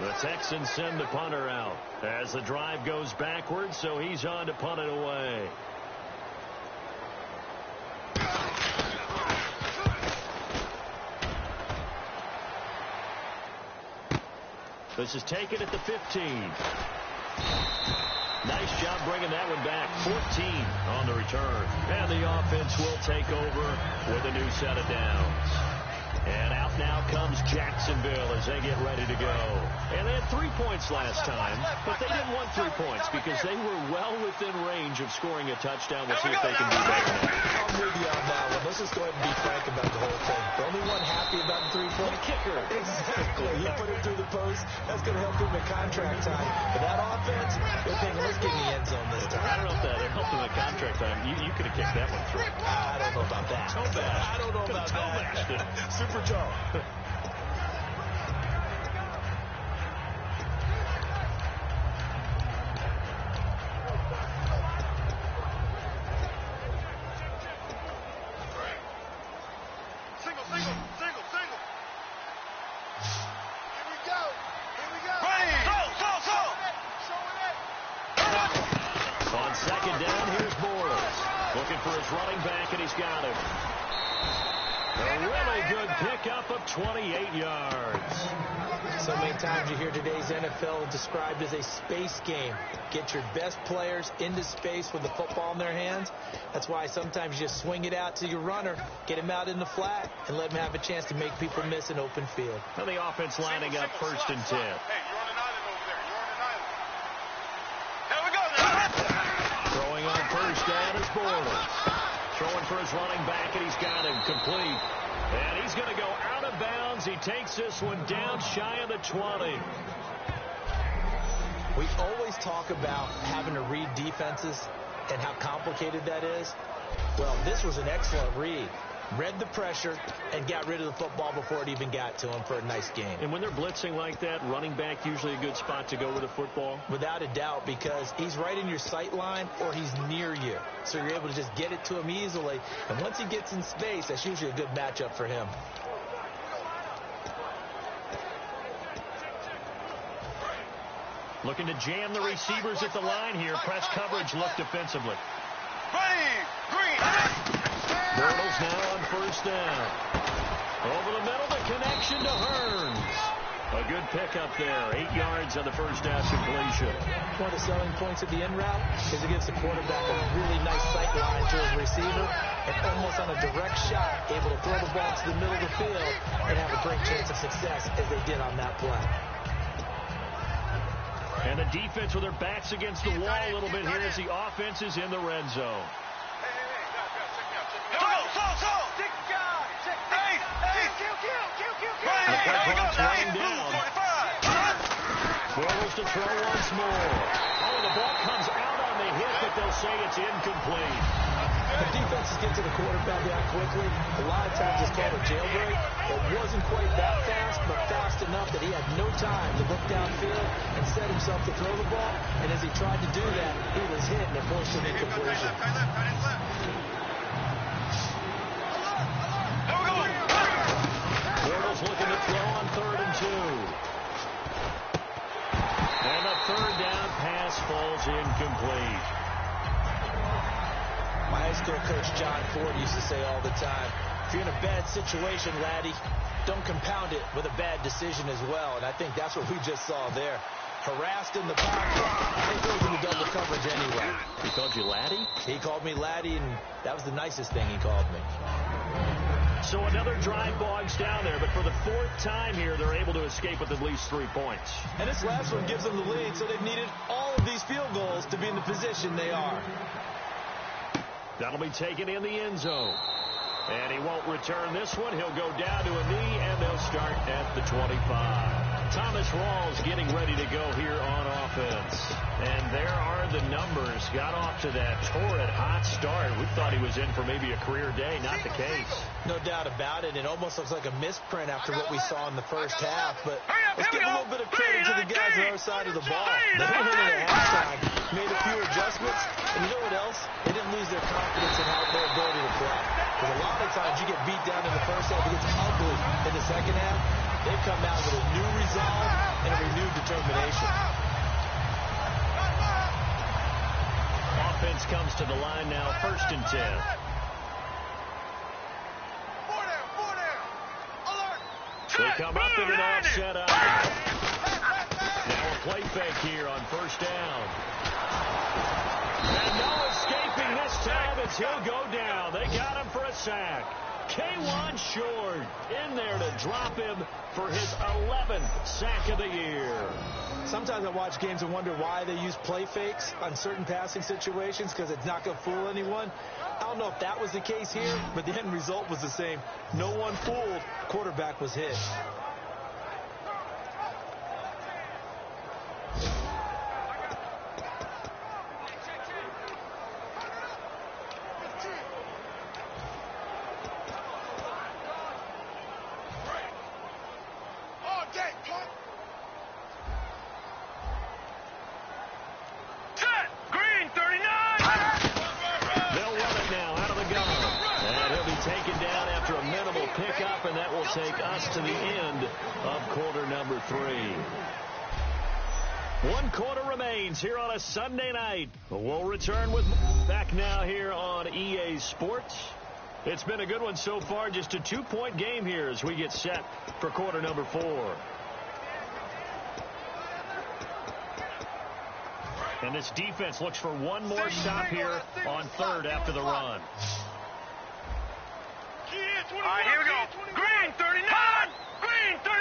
The Texans send the punter out as the drive goes backwards, so he's on to punt it away. This is taken at the 15. Nice job bringing that one back. 14 on the return. And the offense will take over with a new set of downs. And out now comes Jacksonville as they get ready to go. And they had 3 points last time, but they didn't want 3 points because they were well within range of scoring a touchdown. We'll see if they can do better. I'm with you on that one. Let's just go ahead and be frank about the whole thing. The only one happy about the 3-point kicker. Exactly. You put it through the post. That's going to help him in contract time. But that offense, they're thinking, let's get in the end zone this time. I don't know if that helped him in contract time. You could have kicked that one through. I don't know about that. I don't know about that. Super toe. On second down, here's Bortles. Looking for his running back, and he's got him. A really good pickup of 28 yards. So many times you hear today's NFL described as a space game. Get your best players into space with the football in their hands. That's why sometimes you just swing it out to your runner, get him out in the flat, and let him have a chance to make people miss an open field. Now the offense lining up first and 10. Hey, you're on an island over there. You're on an island. Here we go now. Throwing on first down is Bortles. Throwing for his running back, and he's got him complete. And he's going to go out of bounds. He takes this one down shy of the 20. We always talk about having to read defenses and how complicated that is. Well, this was an excellent read. Read the pressure and got rid of the football before it even got to him for a nice game. And when they're blitzing like that, running back usually a good spot to go with the football? Without a doubt, because he's right in your sight line or he's near you. So you're able to just get it to him easily. And once he gets in space, that's usually a good matchup for him. Looking to jam the receivers at the line here. Press coverage look defensively. Bortles now on first down. Over the middle, the connection to Hearns. A good pickup there. 8 yards on the first down completion. One of the selling points of the in route is it gives the quarterback a really nice sight line to his receiver and almost on a direct shot able to throw the ball to the middle of the field and have a great chance of success as they did on that play. And the defense with their backs against the wall a little bit here as the offense is in the red zone. The clock's running down. Bortles to throw once more. Oh, the ball comes out on the hit, but they'll say it's incomplete. The defenses get to the quarterback that quickly. A lot of times it's called a jailbreak. It wasn't quite that fast, but fast enough that he had no time to look downfield and set himself to throw the ball. And as he tried to do that, he was hit and it forced an incompletion. Bortles looking to throw on 3rd and 2. And the third down pass falls incomplete. My high school coach, John Ford, used to say all the time, if you're in a bad situation, laddie, don't compound it with a bad decision as well. And I think that's what we just saw there. Harassed in the pocket, he throws into double coverage anyway. He called you laddie? He called me laddie, and that was the nicest thing he called me. So another drive bogs down there, but for the 4th time here, they're able to escape with at least 3 points. And this last one gives them the lead, so they've needed all of these field goals to be in the position they are. That'll be taken in the end zone. And he won't return this one. He'll go down to a knee, and they'll start at the 25. Thomas Rawls getting ready to go here on offense. And there are the numbers. Got off to that torrid hot start. We thought he was in for maybe a career day. Not the case. No doubt about it. It almost looks like a misprint after what we saw in the first half. But let's give a little bit of credit to the guys on our side of the ball. They went in at halftime, made a few adjustments. And you know what else? They didn't lose their confidence in their ability to play. Because a lot of times you get beat down in the first half. It gets ugly in the second half. They come out with a new resolve and a renewed determination. Offense comes to the line now, 1st and 10. They come up in an offset up. Now a play fake here on 1st down. And no escaping this time as he'll go down. They got him for a sack. K1 Short in there to drop him for his 11th sack of the year. Sometimes I watch games and wonder why they use play fakes on certain passing situations, because it's not going to fool anyone. I don't know if that was the case here, but the end result was the same. No one fooled. Quarterback was hit. Take us to the end of quarter number 3. 1 quarter remains here on a Sunday night. We'll return with back now here on EA Sports. It's been a good one so far. Just a 2-point game here as we get set for quarter number 4. And this defense looks for one more stop here on 3rd after the run. All right, here we go. Green 39. Green 39.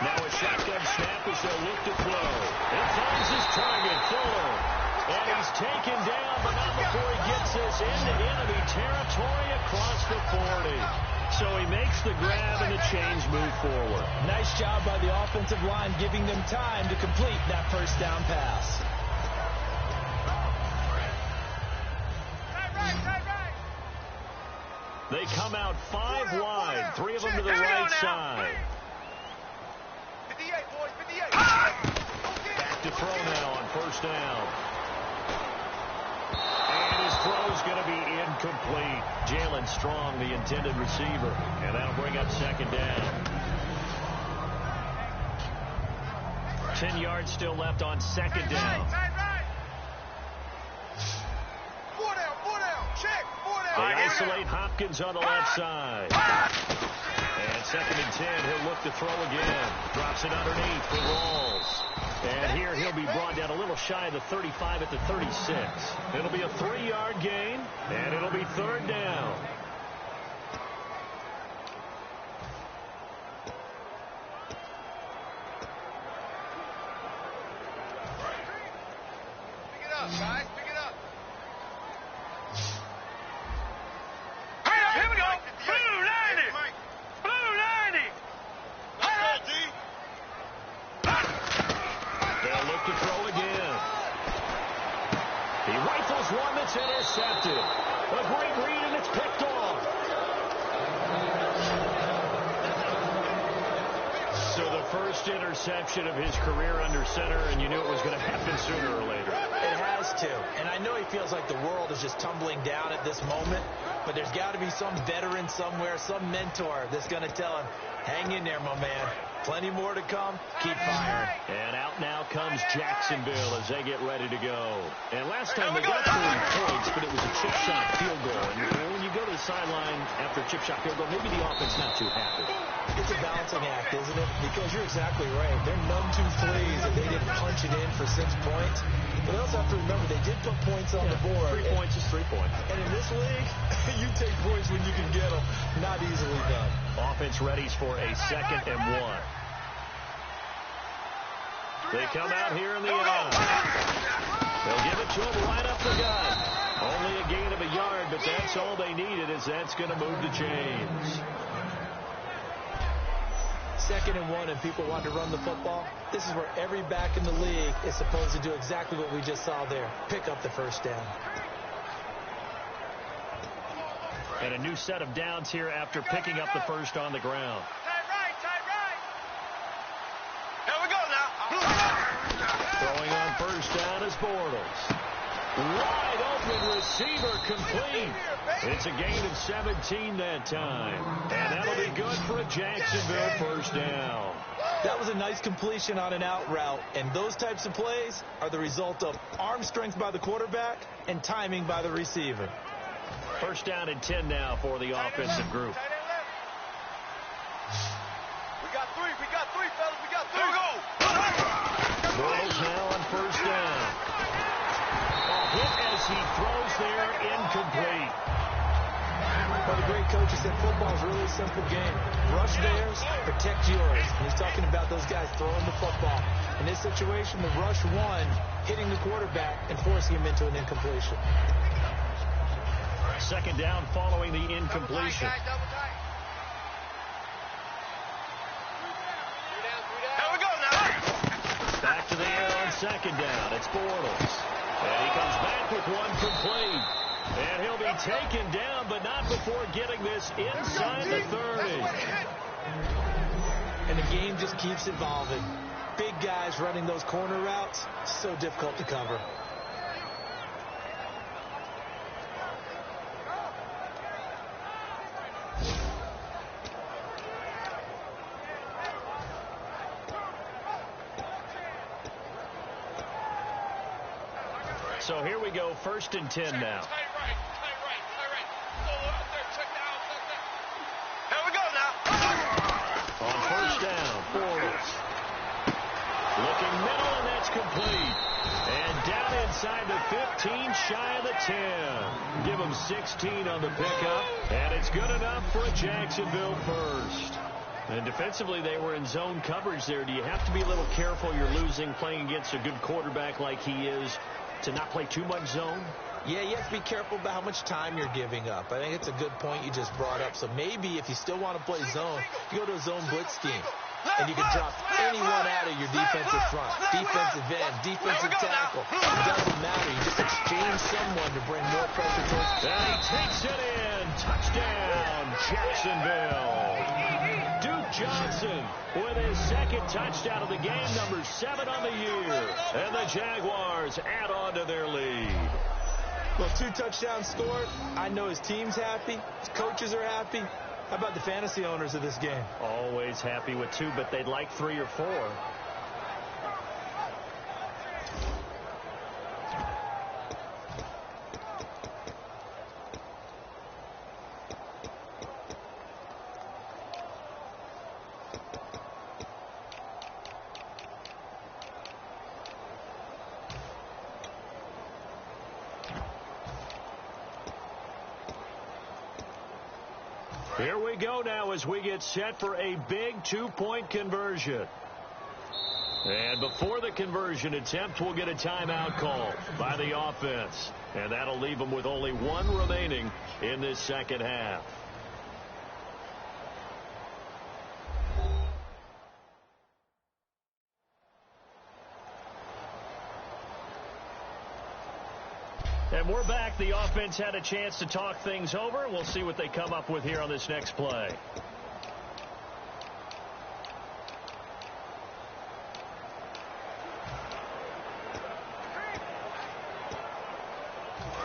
Now a shotgun snap as they'll look to throw. It finds his target, Fuller. And he's taken down, but not before he gets this into enemy territory across the 40. So he makes the grab and the chains move forward. Nice job by the offensive line, giving them time to complete that 1st down pass. They come out 5 wide, 3 of them to the right side. 58, boys, 58. Back to throw now on 1st down. And his throw's going to be incomplete. Jalen Strong, the intended receiver. And that'll bring up 2nd down. 10 yards still left on 2nd down. They isolate Hopkins on the left side. And 2nd and 10, he'll look to throw again. Drops it underneath for Rawls. And here he'll be brought down a little shy of the 35 at the 36. It'll be a 3-yard gain, and it'll be 3rd down. Pick it up, guys. Pick it up. Here we go. Blue 90. Blue 90. They'll look to throw again. He rifles one that's intercepted. A great read, and it's picked off. So the first interception of his career under center, and you knew it was going to happen sooner or later. It has to. And I know he feels like the world is just tumbling down at this moment, but there's got to be some veteran somewhere, some mentor that's going to tell him, hang in there, my man. Plenty more to come. Keep firing. And out now comes Jacksonville as they get ready to go. And last time they got 3 points, but it was a chip shot field goal. And when you go to the sideline after a chip shot field goal, maybe the offense not too happy. It's a balancing act, isn't it? Because you're exactly right. They're none too pleased that they didn't punch it in for 6 points. But they also have to remember they did put points on the board. 3 points is 3 points. And in this league, you take points when you can get them. Not easily done. Offense readies for a 2nd and 1. They come out here in the end. They'll give it to him right up the gut. Only a gain of a yard, but that's all they needed, as that's going to move the chains. 2nd and 1 and people want to run the football, this is where every back in the league is supposed to do exactly what we just saw there. Pick up the first down. And a new set of downs here after picking up the first on the ground. Tight right. Here we go now. Throwing on first down is Bortles. Wide open receiver complete. It's a gain of 17 that time. And that'll be good for a Jacksonville first down. That was a nice completion on an out route. And those types of plays are the result of arm strength by the quarterback and timing by the receiver. First down and 10 now for the offensive group. We got three, fellas. We got three. Here we go. Bortles now on first down. A hit as he throws there, incomplete. Well, the great coach said football is really a simple game. Rush theirs, protect yours. And he's talking about those guys throwing the football. In this situation, the rush won, hitting the quarterback and forcing him into an incompletion. Second down following the incompletion. Double tight. Here we go now. Back to the air on second down. It's Bortles. And he comes back with one complete. And he'll be taken down, but not before getting this inside the 30. And the game just keeps evolving. Big guys running those corner routes, so difficult to cover. So here we go, 1st and 10 now. Tight right. Go out there, check down. Here we go now. On first down, Bortles. Looking middle, and that's complete. And down inside the 15, shy of the 10. Give him 16 on the pickup, and it's good enough for a Jacksonville first. And defensively, they were in zone coverage there. Do you have to be a little careful? You're losing, playing against a good quarterback like he is, to not play too much zone? Yeah, you have to be careful about how much time you're giving up. I think it's a good point you just brought up. So maybe if you still want to play zone, you go to a zone blitz scheme. And you can drop anyone out of your defensive front, defensive end, defensive tackle. It doesn't matter. You just exchange someone to bring more pressure towards. And he takes it in. Touchdown, Jacksonville. Duke Johnson with his second touchdown of the game, number 7 on the year. And the Jaguars add on to their lead. Well, 2 touchdowns scored. I know his team's happy. His coaches are happy. How about the fantasy owners of this game? Always happy with 2, but they'd like 3 or 4. Here we go now as we get set for a big 2-point conversion. And before the conversion attempt, we'll get a timeout call by the offense. And that'll leave them with only 1 remaining in this second half. And we're back. The offense had a chance to talk things over. We'll see what they come up with here on this next play.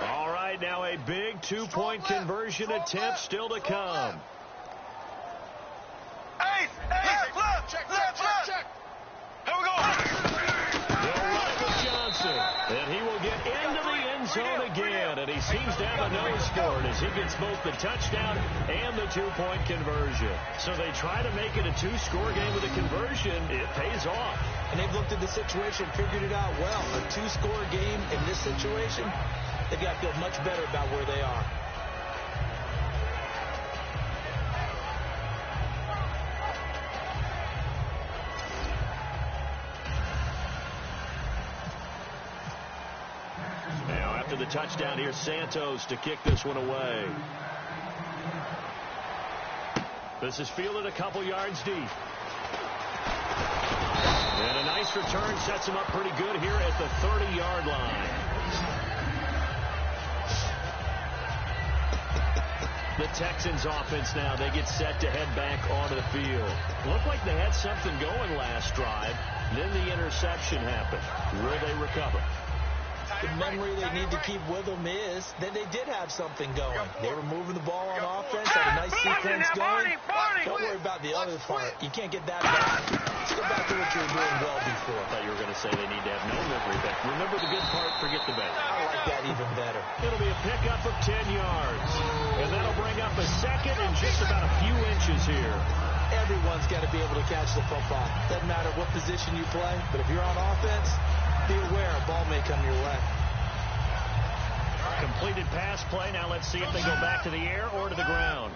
All right, now a big 2-point conversion attempt still to come. Hey, left. Check. Here we go. They'll run it with Johnson, and he will get into the end zone again, and he seems to have a nose for it as he gets both the touchdown and the 2-point conversion. So they try to make it a 2-score game with a conversion. It pays off. And they've looked at the situation, figured it out well. A 2-score game in this situation, they've got to feel much better about where they are. The touchdown here, Santos to kick this one away. This is fielded a couple yards deep. Nice return. Sets him up pretty good here at the 30-yard line. The Texans offense now, they get set to head back onto the field. Looked like they had something going last drive. Then the interception happened. Will they recover? The memory they need to keep with them is that they did have something going. They were moving the ball on offense, had a nice sequence going. Don't worry about the other part. You can't get that back. Let's go back to what you were doing well before. I thought you were going to say they need to have no memory back. Remember the good part, forget the bad. I like that even better. It'll be a pickup of 10 yards. And that'll bring up a second and just about a few inches here. Everyone's got to be able to catch the football. Doesn't matter what position you play, but if you're on offense, be aware a ball may come your way. Completed pass play. Now let's see if they go back to the air or to the ground.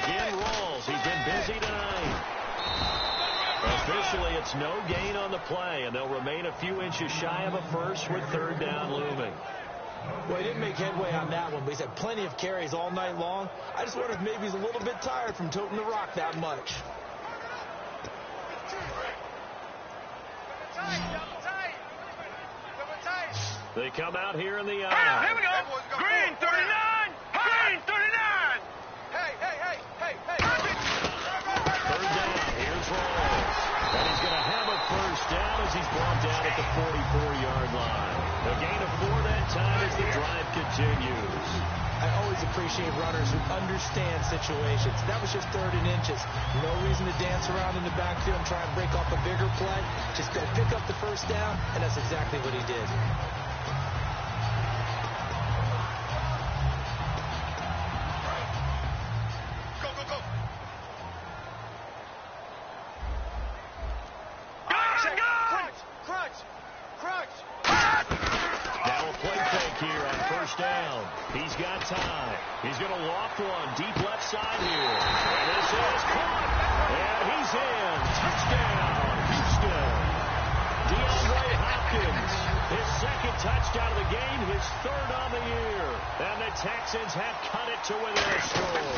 Again rolls. He's been busy tonight. Officially, it's no gain on the play, and they'll remain a few inches shy of a first with third down looming. Well, he didn't make headway on that one, but he's had plenty of carries all night long. I just wonder if maybe he's a little bit tired from toting the rock that much. They come out here in the aisle. Here we go. Green 39. Green 39. Hey. Third down. Here's Rolls. And he's going to have a first down as he's brought down at the 44-yard line. A gain of 4 that time as the drive continues. I always appreciate runners who understand situations. That was just 3rd and inches. No reason to dance around in the backfield and try and break off a bigger play. Just go pick up the first down, and that's exactly what he did. He's got time. He's going to loft one deep left side here. And this is caught. And he's in. Touchdown, Houston. DeAndre Hopkins, his 2nd touchdown of the game, his 3rd on the year. And the Texans have cut it to within a score.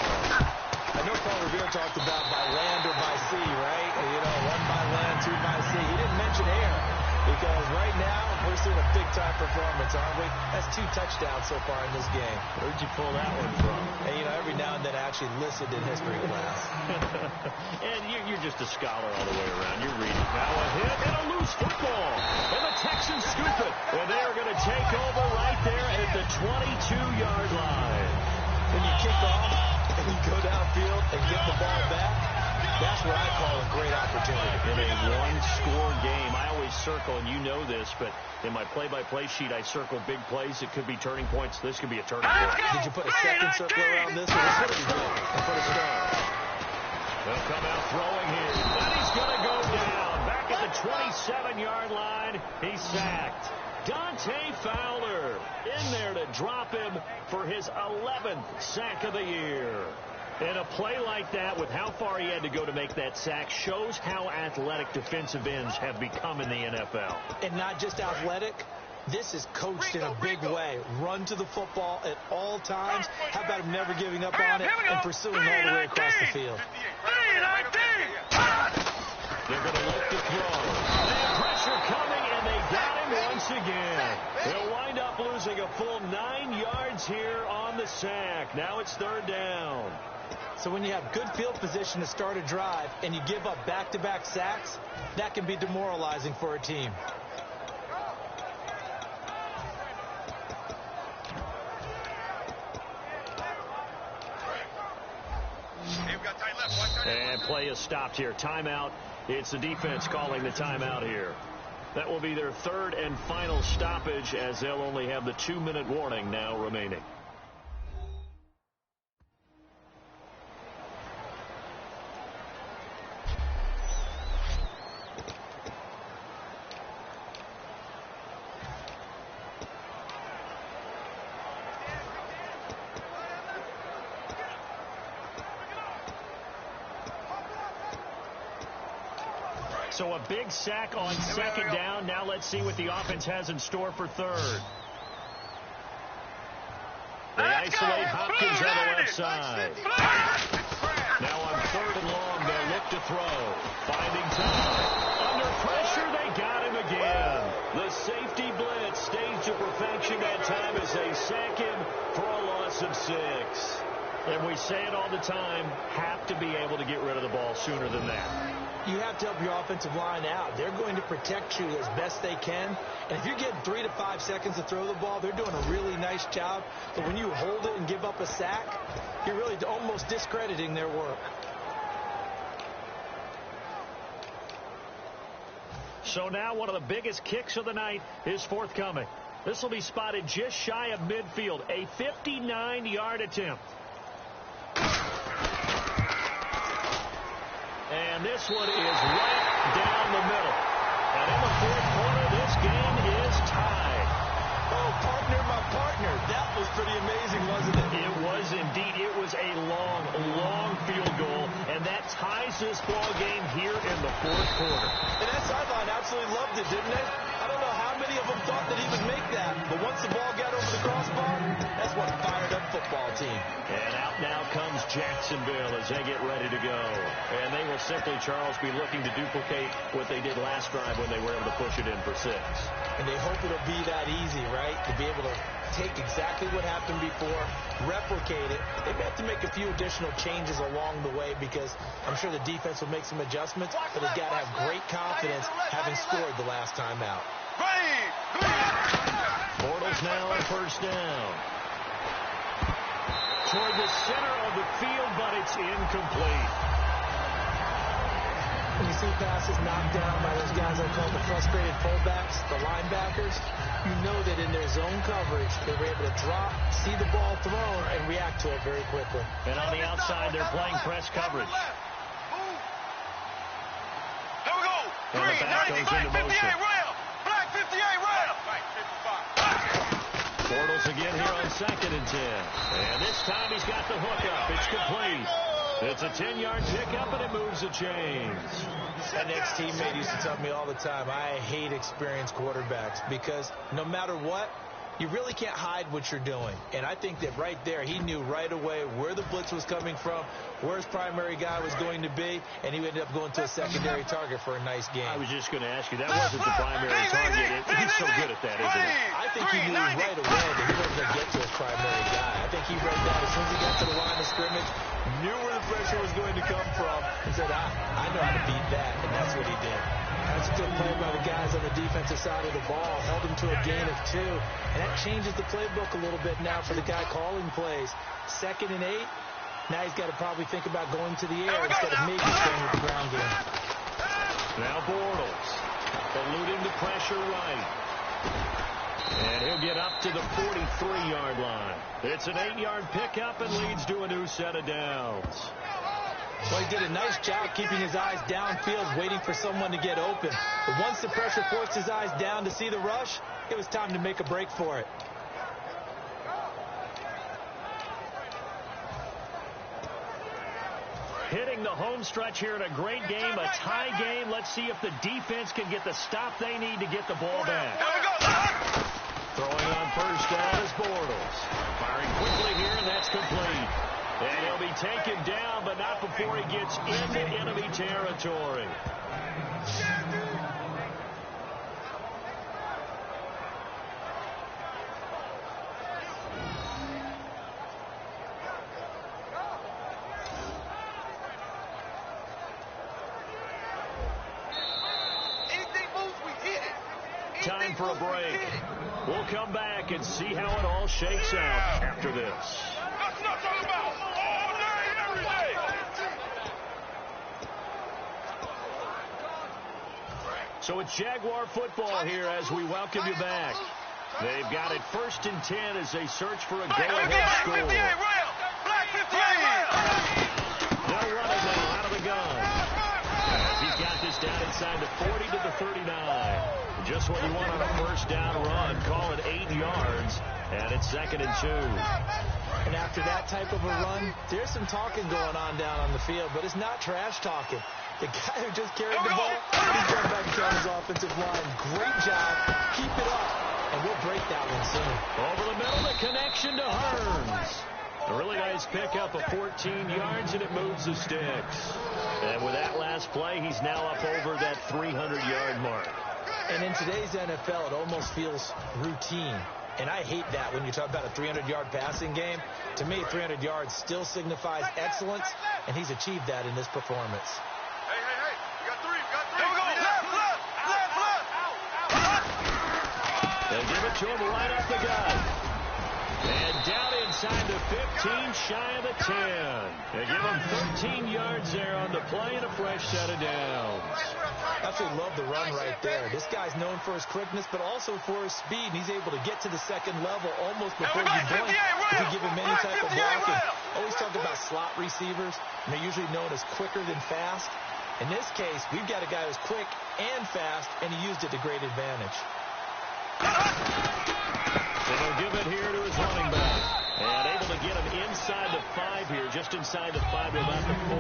I know Paul Revere talked about by land or by sea, right? You know, 1 by land, 2 by sea. He didn't mention air. Because right now, we're seeing a big-time performance, aren't we? That's 2 touchdowns so far in this game. Where'd you pull that one from? And, you know, every now and then I actually listened in history class. And you're just a scholar all the way around. You're reading. Now a hit and a loose football. And the Texans scoop it. And they are going to take over right there at the 22-yard line. When you kick off and you go downfield and get the ball back, that's what I call a great opportunity. In a one-score game, I always circle, and you know this, but in my play-by-play sheet, I circle big plays. It could be turning points. This could be a turning point. Did you put a second circle around this? Or this what you did? And put a star. They'll come out throwing here. And he's going to go down. Back at the 27-yard line. He's sacked. Dante Fowler in there to drop him for his 11th sack of the year. And a play like that, with how far he had to go to make that sack, shows how athletic defensive ends have become in the NFL. And not just athletic. This is coached in a big way. Run to the football at all times. How about him never giving up on it and pursuing all the way across the field? They're going to look to throw. They have pressure coming, and they got him once again. They'll wind up losing a full 9 yards here on the sack. Now it's 3rd down. So when you have good field position to start a drive and you give up back-to-back sacks, that can be demoralizing for a team. And play is stopped here. Timeout. It's the defense calling the timeout here. That will be their 3rd and final stoppage, as they'll only have the 2-minute warning now remaining. So a big sack on 2nd down. Now let's see what the offense has in store for 3rd. They isolate Hopkins on the left side. 3rd and long. They'll look to throw. Finding time. Under pressure, they got him again. The safety blitz staged to perfection that time as they sack him for a loss of 6. And we say it all the time, have to be able to get rid of the ball sooner than that. You have to help your offensive line out. They're going to protect you as best they can. And if you're getting 3 to 5 seconds to throw the ball, they're doing a really nice job. But when you hold it and give up a sack, you're really almost discrediting their work. So now one of the biggest kicks of the night is forthcoming. This will be spotted just shy of midfield. A 59-yard attempt. And this one is right down the middle. And in the 4th quarter, this game is tied. Oh, partner, my partner. That was pretty amazing, wasn't it? It was indeed. It was a long, long field goal. And that ties this ball game here in the 4th quarter. And that sideline absolutely loved it, didn't they? I don't know how many of them thought that he would make that. But once the ball got over the crossbar, that's what fired up football team. And out now comes Jacksonville as they get ready to go. And they will simply, Charles, be looking to duplicate what they did last drive when they were able to push it in for 6. And they hope it'll be that easy, right? To be able to take exactly what happened before, replicate it. They may have to make a few additional changes along the way because I'm sure the defense will make some adjustments, but they've got to have great confidence having scored the last time out. Bortles now on 1st down. Toward the center of the field, but it's incomplete. When you see passes knocked down by those guys I call the frustrated fullbacks, the linebackers, you know that in their zone coverage, they were able to drop, see the ball thrown, and react to it very quickly. And on the outside, they're playing press coverage. Here we go. And the back goes into motion. Black 58 rail. Bortles again here on 2nd and 10. And this time he's got the hook up. It's complete. It's a 10-yard pickup, and it moves the chains. An ex-teammate used to tell me all the time, I hate experienced quarterbacks because no matter what, you really can't hide what you're doing. And I think that right there, he knew right away where the blitz was coming from, where his primary guy was going to be, and he ended up going to a secondary target for a nice game. I was just going to ask you, that wasn't the primary target. He's so good at that, isn't he? I think he knew right away that he wasn't going to get to his primary guy. I think he read that as soon as he got to the line of scrimmage, knew where the pressure was going to come from, and said, I know how to beat that, and that's what he did. That's a good play by the guys on the defensive side of the ball. Held him to a gain of 2. And that changes the playbook a little bit now for the guy calling plays. 2nd and 8. Now he's got to probably think about going to the air instead of maybe staying with the ground game. Now Bortles eluding the pressure right. And he'll get up to the 43-yard line. It's an 8-yard pickup and leads to a new set of downs. Well, he did a nice job keeping his eyes downfield, waiting for someone to get open. But once the pressure forced his eyes down to see the rush, it was time to make a break for it. Hitting the home stretch here in a great game, a tie game. Let's see if the defense can get the stop they need to get the ball back. Throwing on 1st down is Bortles. Firing quickly here, and that's complete. And he'll be taken down, but not before he gets into enemy territory. Time for a break. We'll come back and see how it all shakes out after this. That's what I'm talking about. All day, every day. So it's Jaguar football here as we welcome you back. They've got it 1st and 10 as they search for a go-ahead score. Black 58 rail. They'll run it now out of the gun. As he's got this down inside the 40 to the 39. Just what you want on a 1st down run. Call it 8 yards, and it's 2nd and 2. And after that type of a run, there's some talking going on down on the field, but it's not trash talking. The guy who just carried the ball, he's going back to his offensive line. Great job. Keep it up, and we'll break that one soon. Over the middle, the connection to Hearns. A really nice pickup of 14 yards, and it moves the sticks. And with that last play, he's now up over that 300-yard mark. And in today's NFL, it almost feels routine. And I hate that when you talk about a 300-yard passing game. To me, 300 yards still signifies excellence, and he's achieved that in this performance. Hey, you got three. Here we go. Left. They give it to him right off the gun. And down inside the 15, shy of the 10. They give him 13 yards there on the play and a fresh set of downs. Absolutely love the run right there. This guy's known for his quickness, but also for his speed. And he's able to get to the second level almost before you blink if you give him any type of blocking. Always talk about slot receivers, and they're usually known as quicker than fast. In this case, we've got a guy who's quick and fast, and he used it to great advantage. So they'll give it here to his running back. And able to get him inside the 5 here, just inside the 5 to about the 4.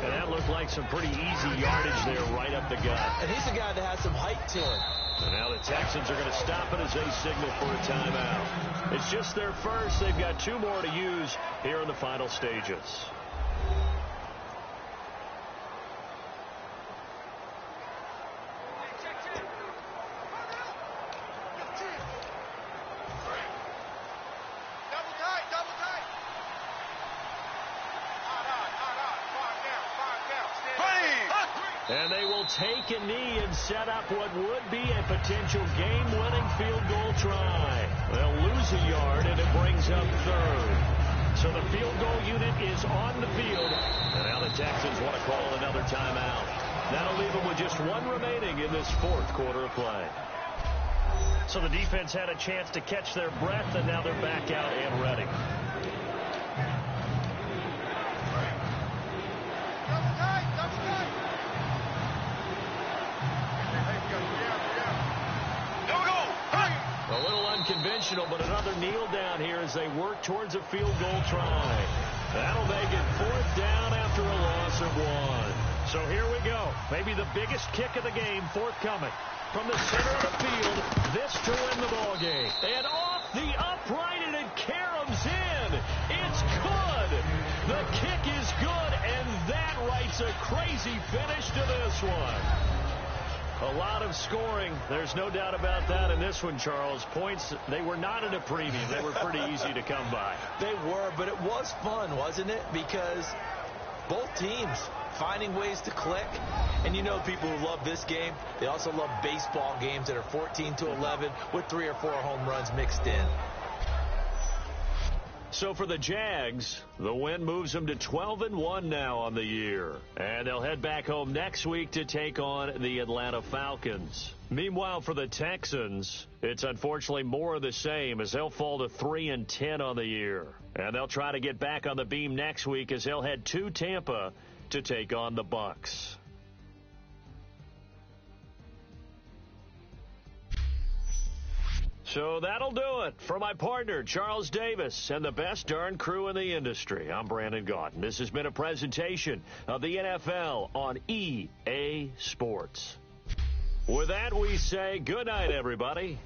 And that looked like some pretty easy yardage there right up the gut. And he's a guy that has some height to him. And now the Texans are going to stop it as they signal for a timeout. It's just their first. They've got 2 more to use here in the final stages. And they will take a knee and set up what would be a potential game-winning field goal try. They'll lose a yard, and it brings up 3rd. So the field goal unit is on the field. And now the Texans want to call another timeout. That'll leave them with just 1 remaining in this 4th quarter of play. So the defense had a chance to catch their breath, and now they're back out and ready. A little unconventional, but another kneel down here as they work towards a field goal try. That'll make it 4th down after a loss of 1. So here we go. Maybe the biggest kick of the game forthcoming. From the center of the field, this to win the ball game. And off the upright, and it caroms in. It's good. The kick is good, and that writes a crazy finish to this one. A lot of scoring. There's no doubt about that in this one, Charles. Points, they were not in a preview. They were pretty easy to come by. They were, but it was fun, wasn't it? Because both teams finding ways to click. And you know people who love this game, they also love baseball games that are 14-11 with 3 or 4 home runs mixed in. So for the Jags, the win moves them to 12-1 now on the year. And they'll head back home next week to take on the Atlanta Falcons. Meanwhile, for the Texans, it's unfortunately more of the same as they'll fall to 3-10 on the year. And they'll try to get back on the beam next week as they'll head to Tampa to take on the Bucs. So that'll do it. For my partner, Charles Davis, and the best darn crew in the industry, I'm Brandon Gaudin. This has been a presentation of the NFL on EA Sports. With that, we say good night, everybody.